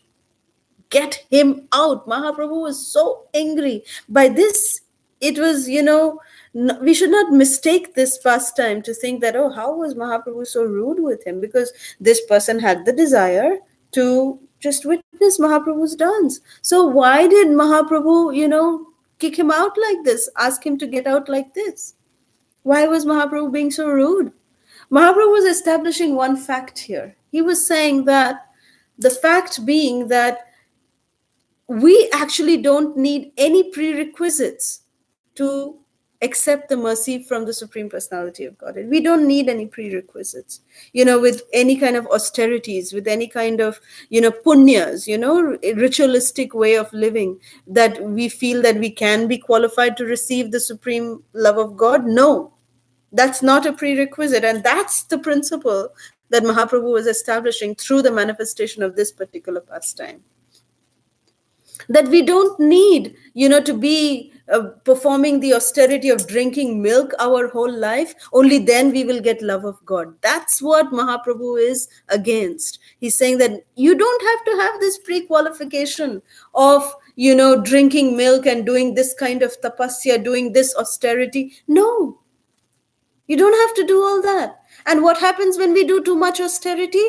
Get him out. Mahaprabhu was so angry. By this, it was, we should not mistake this pastime to think that, oh, how was Mahaprabhu so rude with him? Because this person had the desire to just witness Mahaprabhu's dance. So why did Mahaprabhu, kick him out like this, ask him to get out like this? Why was Mahaprabhu being so rude? Mahaprabhu was establishing one fact here. He was saying that the fact being that we actually don't need any prerequisites to accept the mercy from the Supreme Personality of Godhead. We don't need any prerequisites, with any kind of austerities, with any kind of, punyas, ritualistic way of living that we feel that we can be qualified to receive the supreme love of God. No, that's not a prerequisite. And that's the principle that Mahaprabhu was establishing through the manifestation of this particular pastime. That we don't need, to be performing the austerity of drinking milk our whole life. Only then we will get love of God. That's what Mahaprabhu is against. He's saying that you don't have to have this pre-qualification of, drinking milk and doing this kind of tapasya, doing this austerity. No, you don't have to do all that. And what happens when we do too much austerity?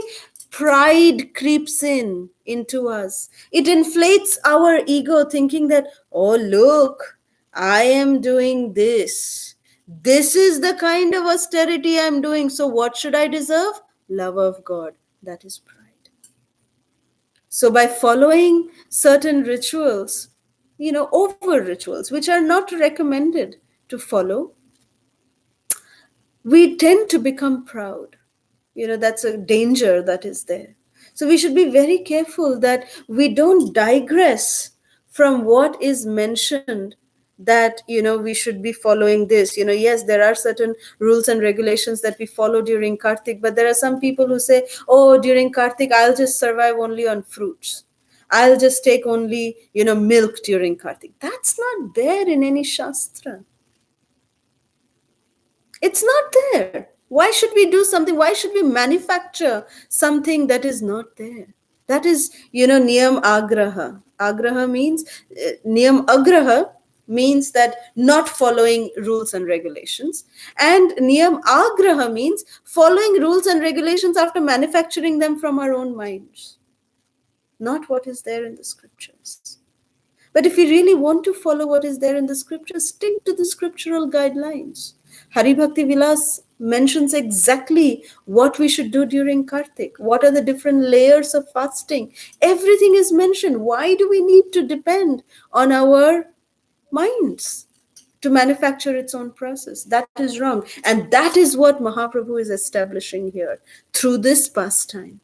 Pride creeps into us. It inflates our ego, thinking that, oh, look, I am doing this. This is the kind of austerity I'm doing. So what should I deserve? Love of God. That is pride. So by following certain rituals, over rituals, which are not recommended to follow, we tend to become proud. That's a danger that is there. So we should be very careful that we don't digress from what is mentioned, that, we should be following this. Yes, there are certain rules and regulations that we follow during Kartik, but there are some people who say, oh, during Kartik, I'll just survive only on fruits. I'll just take only, milk during Kartik. That's not there in any Shastra. It's not there. Why should we do something? Why should we manufacture something that is not there? That is, niyam agraha. Agraha means, niyam agraha means that not following rules and regulations. And niyam agraha means following rules and regulations after manufacturing them from our own minds. Not what is there in the scriptures. But if we really want to follow what is there in the scriptures, stick to the scriptural guidelines. Hari Bhakti Vilas mentions exactly what we should do during Kartik. What are the different layers of fasting? Everything is mentioned. Why do we need to depend on our minds to manufacture its own process? That is wrong. And that is what Mahaprabhu is establishing here through this pastime.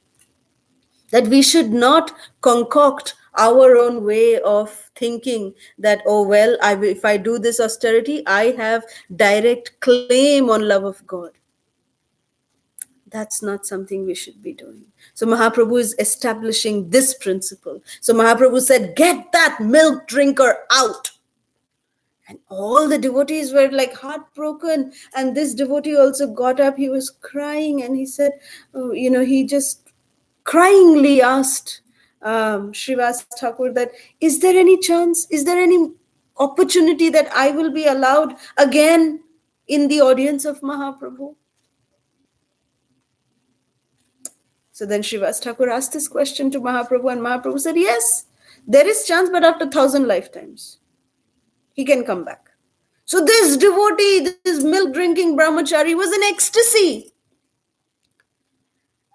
That we should not concoct our own way of thinking that, oh, well, if I do this austerity, I have direct claim on love of God. That's not something we should be doing. So Mahaprabhu is establishing this principle. So Mahaprabhu said, get that milk drinker out. And all the devotees were like heartbroken. And this devotee also got up. He was crying and he said, he just cryingly asked Srivas Thakur that, is there any chance? Is there any opportunity that I will be allowed again in the audience of Mahaprabhu? So then Srivas Thakur asked this question to Mahaprabhu, and Mahaprabhu said, yes, there is chance, but after 1,000 lifetimes, he can come back. So this devotee, this milk-drinking brahmachari was in ecstasy.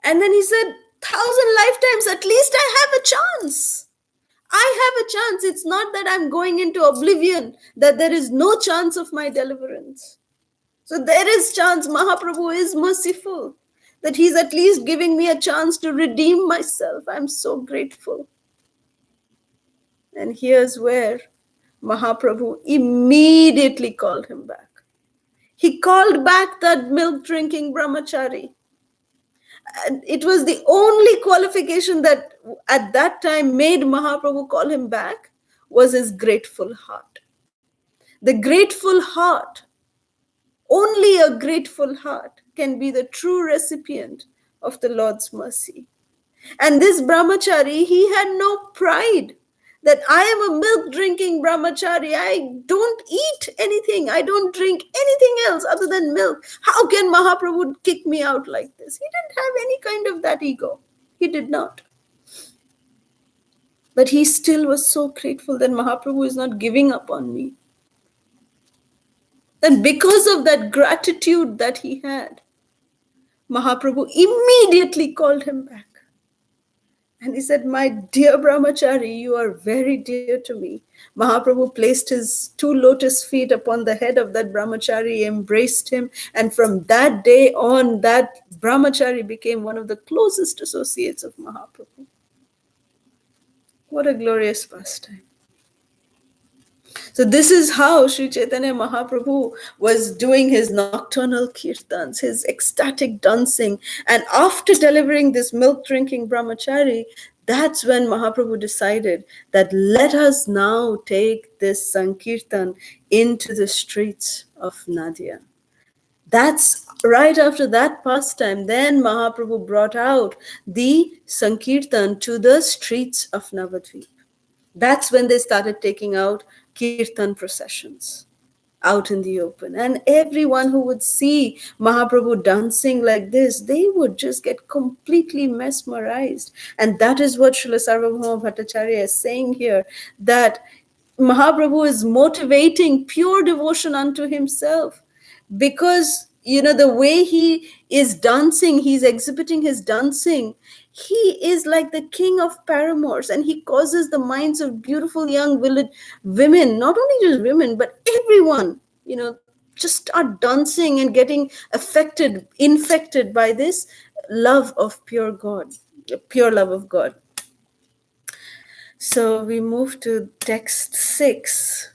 And then he said, 1,000 lifetimes, at least I have a chance. I have a chance. It's not that I'm going into oblivion, that there is no chance of my deliverance. So there is chance. Mahaprabhu is merciful, that he's at least giving me a chance to redeem myself. I'm so grateful. And here's where Mahaprabhu immediately called him back. He called back that milk-drinking brahmachari. And it was the only qualification that at that time made Mahaprabhu call him back was his grateful heart. The grateful heart, only a grateful heart can be the true recipient of the Lord's mercy. And this brahmachari, he had no pride that I am a milk-drinking brahmachari. I don't eat anything. I don't drink anything else other than milk. How can Mahaprabhu kick me out like this? He didn't have any kind of that ego. He did not. But he still was so grateful that Mahaprabhu is not giving up on me. And because of that gratitude that he had, Mahaprabhu immediately called him back. And he said, my dear brahmachari, you are very dear to me. Mahaprabhu placed his 2 lotus feet upon the head of that brahmachari, embraced him. And from that day on, that brahmachari became one of the closest associates of Mahaprabhu. What a glorious pastime. So this is how Sri Chaitanya Mahaprabhu was doing his nocturnal kirtans, his ecstatic dancing. And after delivering this milk-drinking brahmachari, that's when Mahaprabhu decided that let us now take this Sankirtan into the streets of Nadia. That's right after that pastime. Then Mahaprabhu brought out the Sankirtan to the streets of Navadvip. That's when they started taking out kirtan processions out in the open. And everyone who would see Mahaprabhu dancing like this, they would just get completely mesmerized. And that is what Srila Sarvabhauma Bhattacharya is saying here, that Mahaprabhu is motivating pure devotion unto himself. Because, the way he is dancing, he's exhibiting his dancing, he is like the king of paramours, and he causes the minds of beautiful young village women, not only just women, but everyone, just start dancing and getting infected by this love of pure God, pure love of God. So we move to text 6.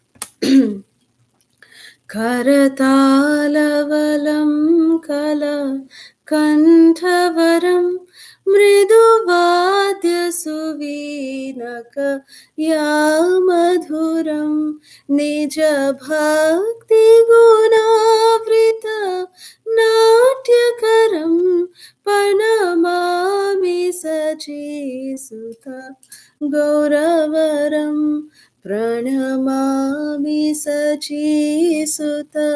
Karatalavam kala kantavaram mriduvadya suvinaka ya madhuram nija bhakti gunavrita natyakaram panamami SaciSuta gauravaram Pranamami SaciSuta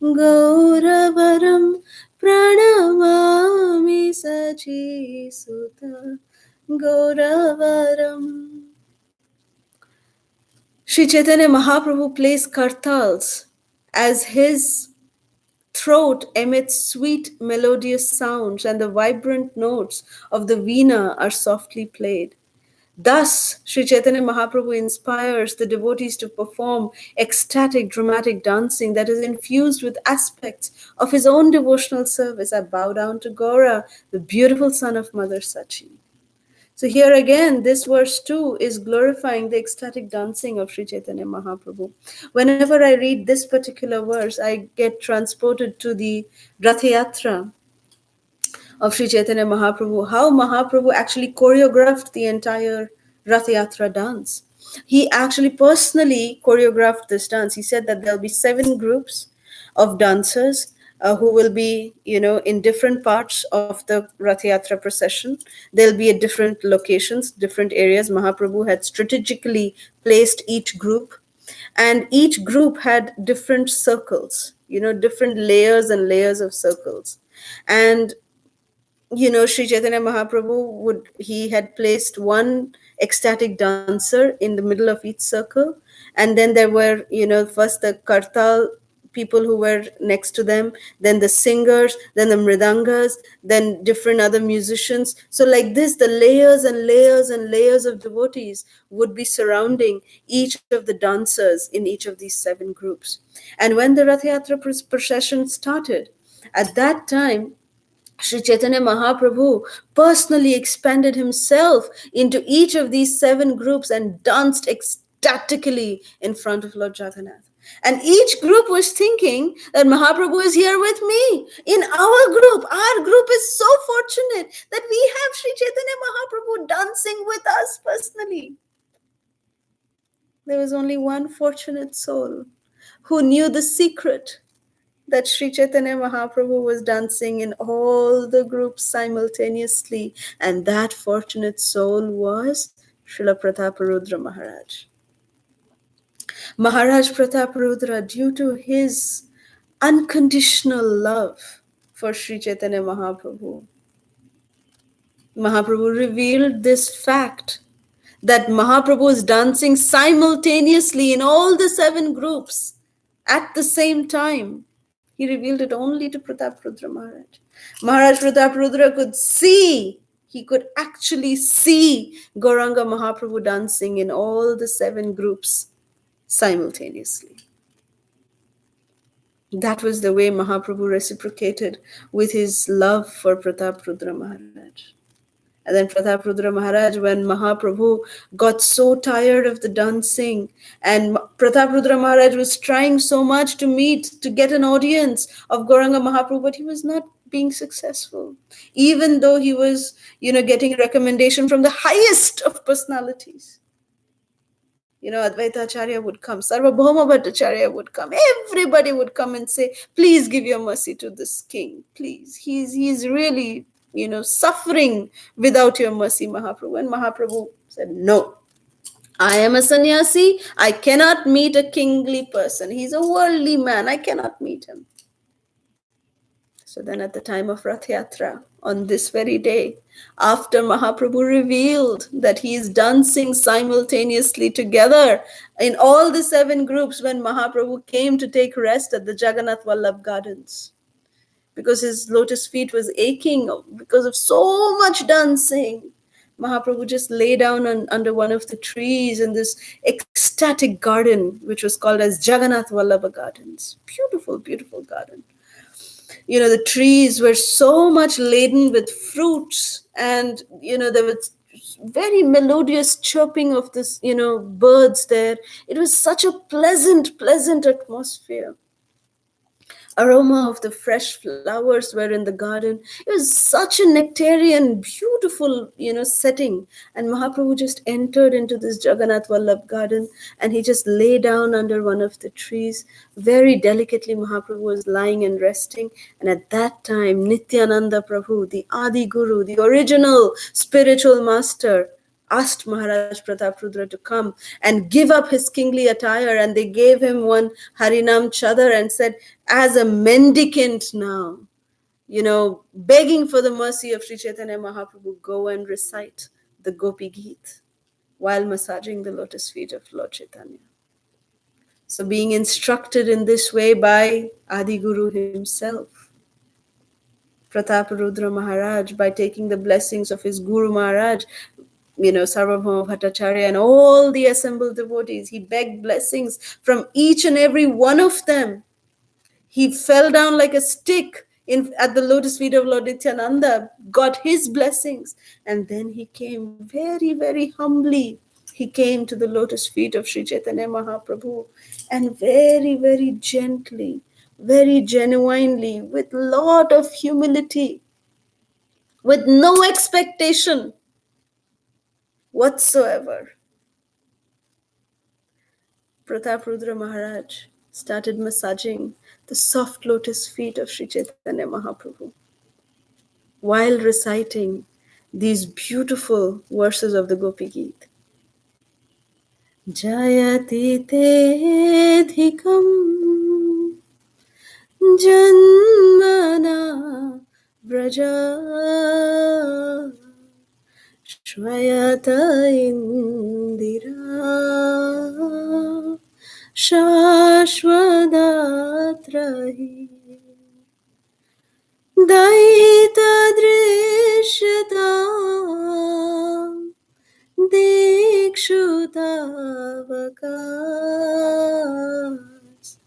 Gauravaram Pranamami SaciSuta Gauravaram. Sri Chaitanya Mahaprabhu plays kartals as his throat emits sweet melodious sounds and the vibrant notes of the veena are softly played. Thus, Sri Chaitanya Mahaprabhu inspires the devotees to perform ecstatic, dramatic dancing that is infused with aspects of his own devotional service. I bow down to Gaura, the beautiful son of Mother Sachi. So here again, this verse 2 is glorifying the ecstatic dancing of Sri Chaitanya Mahaprabhu. Whenever I read this particular verse, I get transported to the Rath Yatra of Sri Chaitanya Mahaprabhu, how Mahaprabhu actually choreographed the entire Rath Yatra dance. He actually personally choreographed this dance. He said that there'll be 7 groups of dancers who will be, in different parts of the Rath Yatra procession. They'll be at different locations, different areas. Mahaprabhu had strategically placed each group. And each group had different circles, different layers and layers of circles. And Sri Chaitanya Mahaprabhu he had placed one ecstatic dancer in the middle of each circle. And then there were, first the kartal people who were next to them, then the singers, then the mridangas, then different other musicians. So like this, the layers and layers and layers of devotees would be surrounding each of the dancers in each of these 7 groups. And when the Rath Yatra procession started, at that time, Sri Chaitanya Mahaprabhu personally expanded himself into each of these 7 groups and danced ecstatically in front of Lord Jagannath. And each group was thinking that Mahaprabhu is here with me. In our group is so fortunate that we have Sri Chaitanya Mahaprabhu dancing with us personally. There was only one fortunate soul who knew the secret that Sri Chaitanya Mahaprabhu was dancing in all the groups simultaneously, and that fortunate soul was Srila Prataparudra Maharaj. Maharaj Prataparudra, due to his unconditional love for Sri Chaitanya Mahaprabhu, Mahaprabhu revealed this fact that Mahaprabhu is dancing simultaneously in all the 7 groups at the same time. He revealed it only to Prataparudra Maharaj. Maharaj Prataparudra could see, he could actually see Gauranga Mahaprabhu dancing in all the 7 groups simultaneously. That was the way Mahaprabhu reciprocated with his love for Prataparudra Maharaj. And then Prataparudra Maharaj, when Mahaprabhu got so tired of the dancing, and Prataparudra Maharaj was trying so much to get an audience of Gauranga Mahaprabhu, but he was not being successful. Even though he was, getting recommendation from the highest of personalities. Advaita Acharya would come, Sarvabhauma Bhattacharya would come, everybody would come and say, please give your mercy to this king, please. He's really, suffering without your mercy, Mahaprabhu. And Mahaprabhu said, no, I am a sannyasi, I cannot meet a kingly person. He's a worldly man, I cannot meet him. So then at the time of Rath Yatra, on this very day, after Mahaprabhu revealed that he is dancing simultaneously together in all the 7 groups, when Mahaprabhu came to take rest at the Jagannath Vallabh Gardens, because his lotus feet was aching because of so much dancing, Mahaprabhu just lay down under one of the trees in this ecstatic garden, which was called as Jagannath Vallabha Gardens. Beautiful, beautiful garden. The trees were so much laden with fruits, and, there was very melodious chirping of this, birds there. It was such a pleasant, pleasant atmosphere. Aroma of the fresh flowers were in the garden. It was such a nectarian, beautiful, setting. And Mahaprabhu just entered into this Jagannath Vallabh garden, and he just lay down under one of the trees. Very delicately, Mahaprabhu was lying and resting. And at that time, Nityananda Prabhu, the Adi Guru, the original spiritual master, asked Maharaj Prataparudra to come and give up his kingly attire, and they gave him one Harinam Chadar and said, as a mendicant now, begging for the mercy of Sri Chaitanya Mahaprabhu, go and recite the Gopi Geet while massaging the lotus feet of Lord Chaitanya. So being instructed in this way by Adi Guru himself, Prataparudra Maharaj, by taking the blessings of his Guru Maharaj, Sarvabhauma Bhattacharya and all the assembled devotees, he begged blessings from each and every one of them. He fell down like a stick at the lotus feet of Lord Nityananda, got his blessings, and then he came very, very humbly. He came to the lotus feet of Sri Chaitanya Mahaprabhu, and very, very gently, very genuinely, with lot of humility, with no expectation whatsoever, Prataparudra Maharaj started massaging the soft lotus feet of Sri Chaitanya Mahaprabhu while reciting these beautiful verses of the Gopi Geet. Jayati Tedhikam Janmana Vraja Shvayata Indira Shashwadatrahi Daita Drishyata Dikshutavakas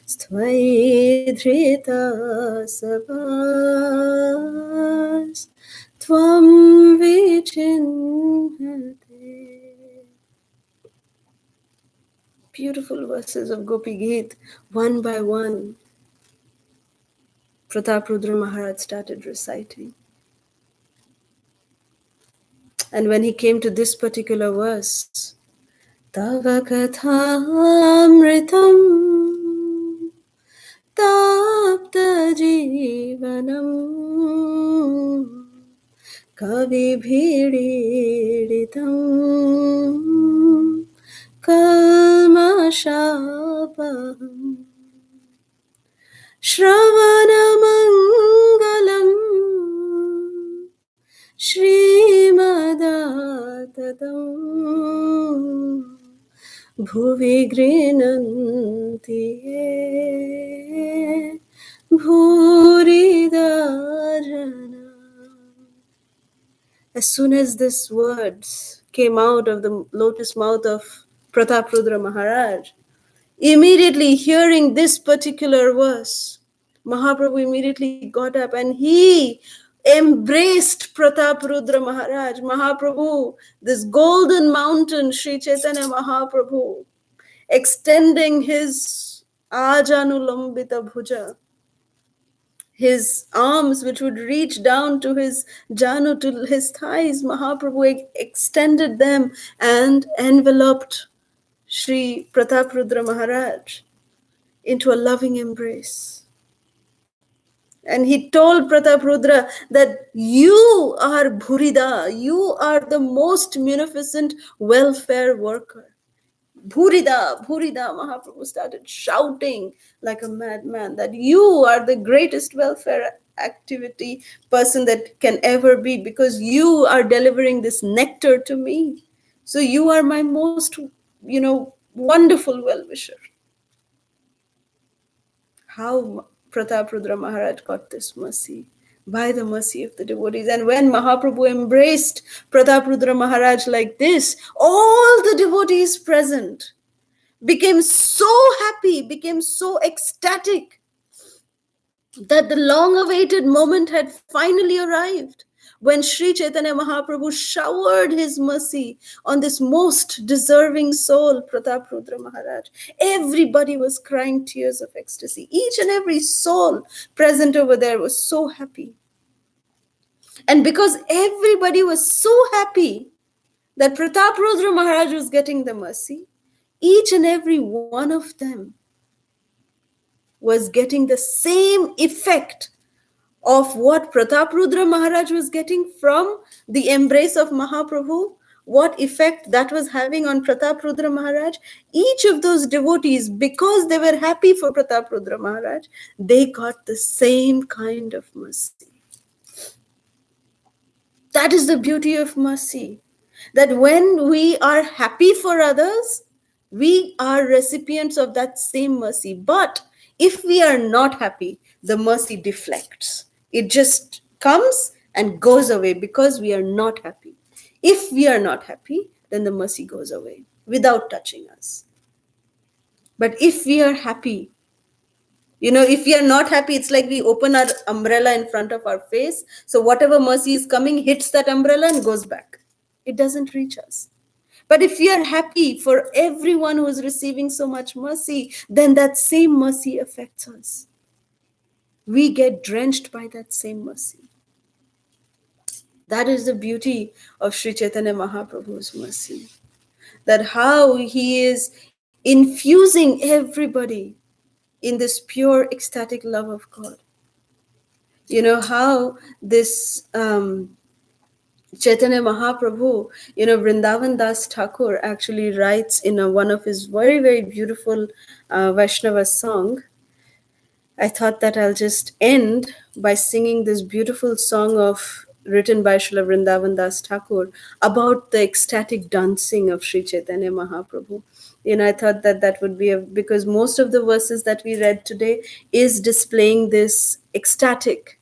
Stvai Dhrita Sabhas Tvam Vichinhate. Beautiful verses of Gopi Geet, one by one. Pratap Rudra Maharaj started reciting. And when he came to this particular verse, Tava Kathamritam Tapta Jivanam Kavi Bhiriditam Kalmashapaham Shravanamangalam Srimadatam Bhuvi Grinanti Bhuridharana. As soon as these words came out of the lotus mouth of Pratap Rudra Maharaj, immediately hearing this particular verse, Mahaprabhu immediately got up and he embraced Pratap Rudra Maharaj. Mahaprabhu, this golden mountain, Sri Chaitanya Mahaprabhu, extending his Ajanulambita Bhuja, his arms which would reach down to his Janu, to his thighs, Mahaprabhu extended them and enveloped Sri Pratap Rudra Maharaj into a loving embrace. And he told Pratap Rudra that you are Bhurida, you are the most munificent welfare worker. Bhurida, Bhurida, Mahaprabhu started shouting like a madman that you are the greatest welfare activity person that can ever be, because you are delivering this nectar to me. So you are my most, wonderful well-wisher. How Pratap Rudra Maharaj got this mercy? By the mercy of the devotees. And when Mahaprabhu embraced Pratap Rudra Maharaj like this, all the devotees present became so happy, became so ecstatic that the long-awaited moment had finally arrived when Sri Chaitanya Mahaprabhu showered his mercy on this most deserving soul, Pratap Rudra Maharaj. Everybody was crying tears of ecstasy. Each and every soul present over there was so happy. And because everybody was so happy that Pratap Rudra Maharaj was getting the mercy, each and every one of them was getting the same effect of what Pratap Rudra Maharaj was getting from the embrace of Mahaprabhu, what effect that was having on Pratap Rudra Maharaj. Each of those devotees, because they were happy for Pratap Rudra Maharaj, they got the same kind of mercy. That is the beauty of mercy. That when we are happy for others, we are recipients of that same mercy. But if we are not happy, the mercy deflects. It just comes and goes away because we are not happy. If we are not happy, then the mercy goes away without touching us. But if we are happy, if we are not happy, it's like we open our umbrella in front of our face. So whatever mercy is coming hits that umbrella and goes back. It doesn't reach us. But if we are happy for everyone who is receiving so much mercy, then that same mercy affects us. We get drenched by that same mercy. That is the beauty of Sri Chaitanya Mahaprabhu's mercy. That how he is infusing everybody in this pure ecstatic love of God. How this Chaitanya Mahaprabhu, Vrindavan Das Thakur actually writes in one of his very, very beautiful Vaishnava song. I thought that I'll just end by singing this beautiful song written by Srila Vrindavan Das Thakur about the ecstatic dancing of Sri Chaitanya Mahaprabhu. I thought that that would be because most of the verses that we read today is displaying this ecstatic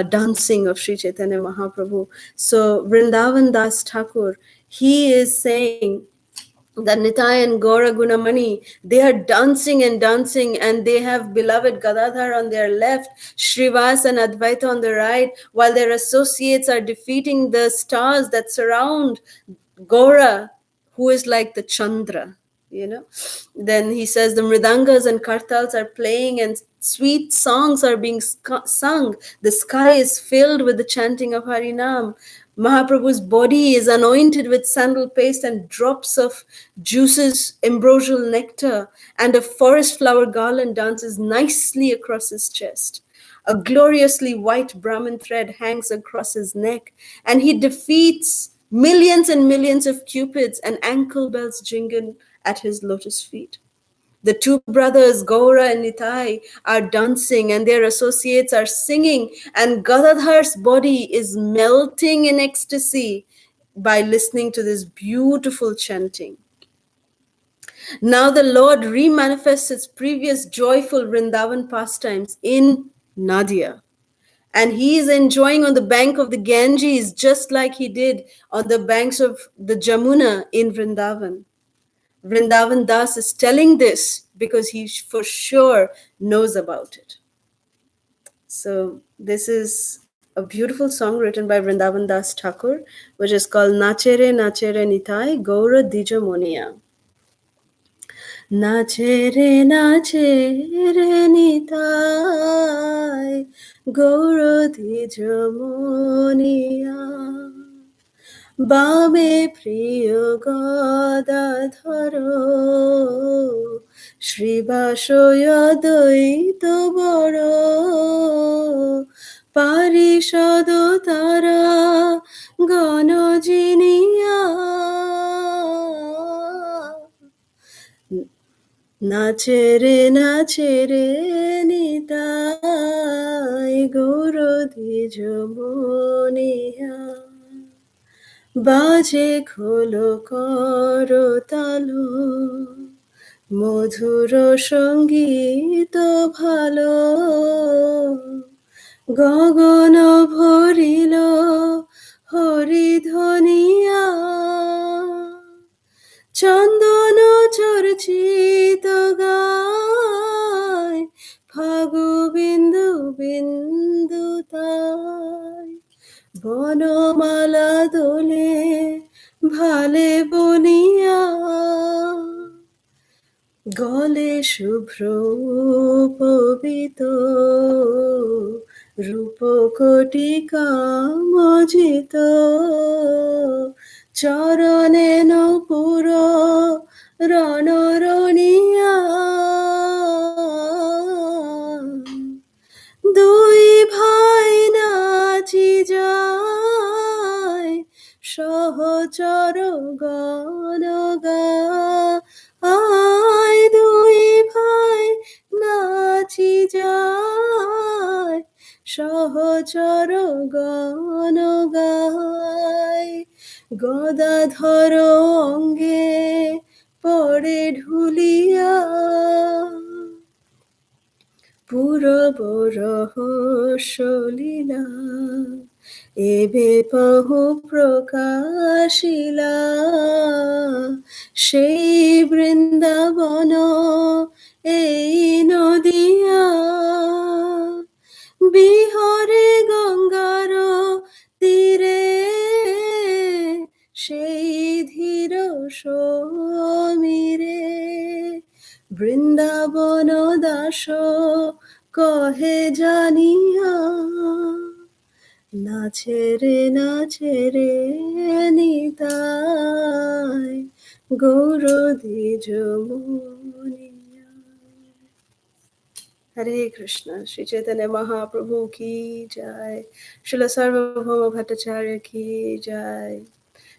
dancing of Sri Chaitanya Mahaprabhu. So Vrindavan Das Thakur, he is saying that Nitai and Gaura Gunamani, they are dancing and dancing, and they have beloved Gadadhar on their left, Srivas and Advaita on the right, while their associates are defeating the stars that surround Gaura, who is like the Chandra. Then he says the mridangas and kartals are playing and sweet songs are being sung. The sky is filled with the chanting of Harinam. Mahaprabhu's body is anointed with sandal paste and drops of juices, ambrosial nectar, and a forest flower garland dances nicely across his chest. A gloriously white Brahmin thread hangs across his neck, and he defeats millions and millions of cupids, and ankle bells jingle at his lotus feet. The two brothers, Gaura and Nitai, are dancing and their associates are singing, and Gadadhar's body is melting in ecstasy by listening to this beautiful chanting. Now the Lord remanifests its previous joyful Vrindavan pastimes in Nadia. And he is enjoying on the bank of the Ganges just like he did on the banks of the Jamuna in Vrindavan. Vrindavan Das is telling this because he for sure knows about it. So this is a beautiful song written by Vrindavan Das Thakur, which is called Nachere Nachere Nitai Gaura Dija Monia. Nachere Nachere Nitai Gaura Dija Monia বামে প্রিয় গদাধর শ্রীবাসয় দ্বৈত বড় পারিষদ তারা গণজিনিয়া নাচেরে নাচেরে নিতাই গৌরদ্বিজ মনিয়া বাজে খোলো করতালো মধুর সঙ্গীত ভালো গগন ভরিল হরিধ্বনিয়া চন্দন চর্চিত গায় ফাগু বিন্দু বিন্দু তাই বনমালা দোলে ভালে বনিয়া গলে শুভ্র পবিত রূপকটিকা মজিত চরণে নপুর রণরণিয়া দুই ভাই নাচি যায় সহচর গণ গায় দুই ভাই নাচি যায় সহচর গণ গায় গদাধর অঙ্গে পড়ে ঢুলিয়া পূরব রহস্যলীলা এবে পাহু প্রকাশিলা সেই বৃন্দাবন এই নদিয়া বিহরে গঙ্গার তীরে সেই ধীর সমীরে বৃন্দাবন দাস কহে জানিয়া নাচেরে নাচেরে নিতাই গৌর দ্বিজ মনিয়া. Hare Krishna. Shri Chaitanya Mahaprabhu ki jai. Srila Sarvabhauma Bhattacharya ki jai.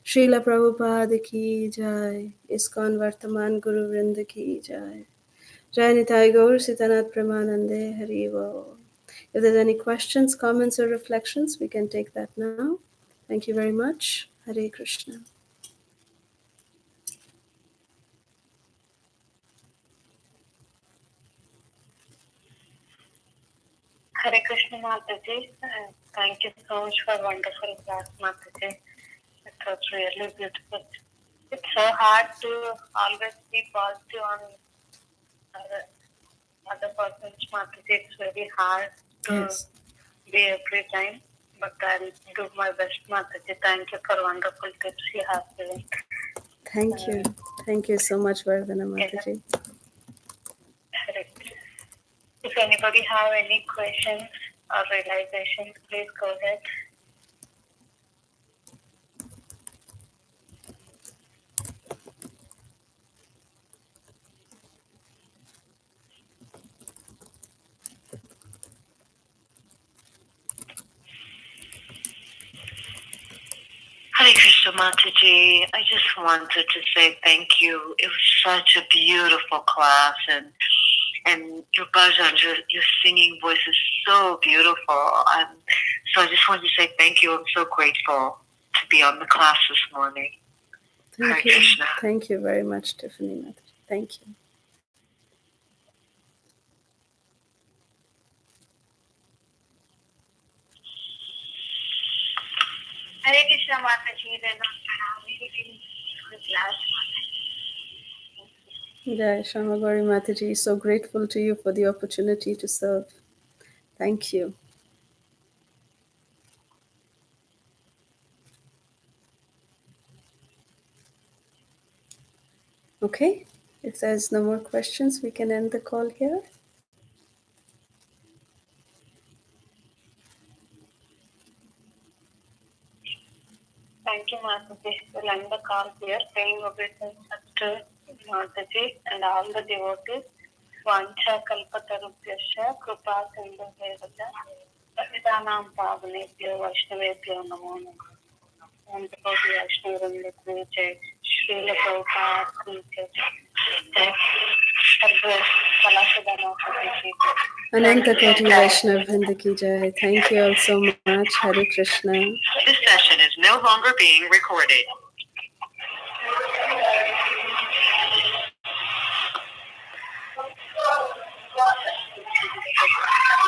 Srila Prabhupada ki jai. ISKCON Vartaman Guru Vrinda ki jai. Jai Nitai Gaur Sitanath Premanande Hari Bo. If there's any questions, comments or reflections, we can take that now. Thank you very much. Hare Krishna. Hare Krishna Mataji. Thank you so much for wonderful class, Mataji. It was really beautiful. It's so hard to always be positive on other person's Mataji. It's very hard to Yes. be every time. But I'll do my best, Mataji. Thank you for wonderful tips you have given. Thank you. Thank you so much, Vardhana Mataji. If anybody have any questions or realizations, please go ahead. Hare Krishna Mataji, I just wanted to say thank you. It was such a beautiful class, and your bhajan, your singing voice is so beautiful. So I just wanted to say thank you. I'm so grateful to be on the class this morning. Thank Hare you. Krishna. Thank you very much, Tiffany Mataji. Thank you. Hare Krishna Mataji, then Jai Shamagori Mataji, so grateful to you for the opportunity to serve. Thank you. Okay, if there's no more questions, we can end the call here. Thank you, Mataji. We'll end the call here, paying obeisance to Mataji and all the devotees. Vancha kalpatarubhyasya kripa sindhu devata patitanam pavanebhyo vaishnavebhyo namo namaha. Om Devoti Vaishnavavrinda ki jai. Srila Prabhupada ki jai. Sarve Kalasudha Mataji ki jai. Ananta Koti Vaishnav Vrinda ki jai. Thank you all so much. Hare Krishna. This session is no longer being recorded.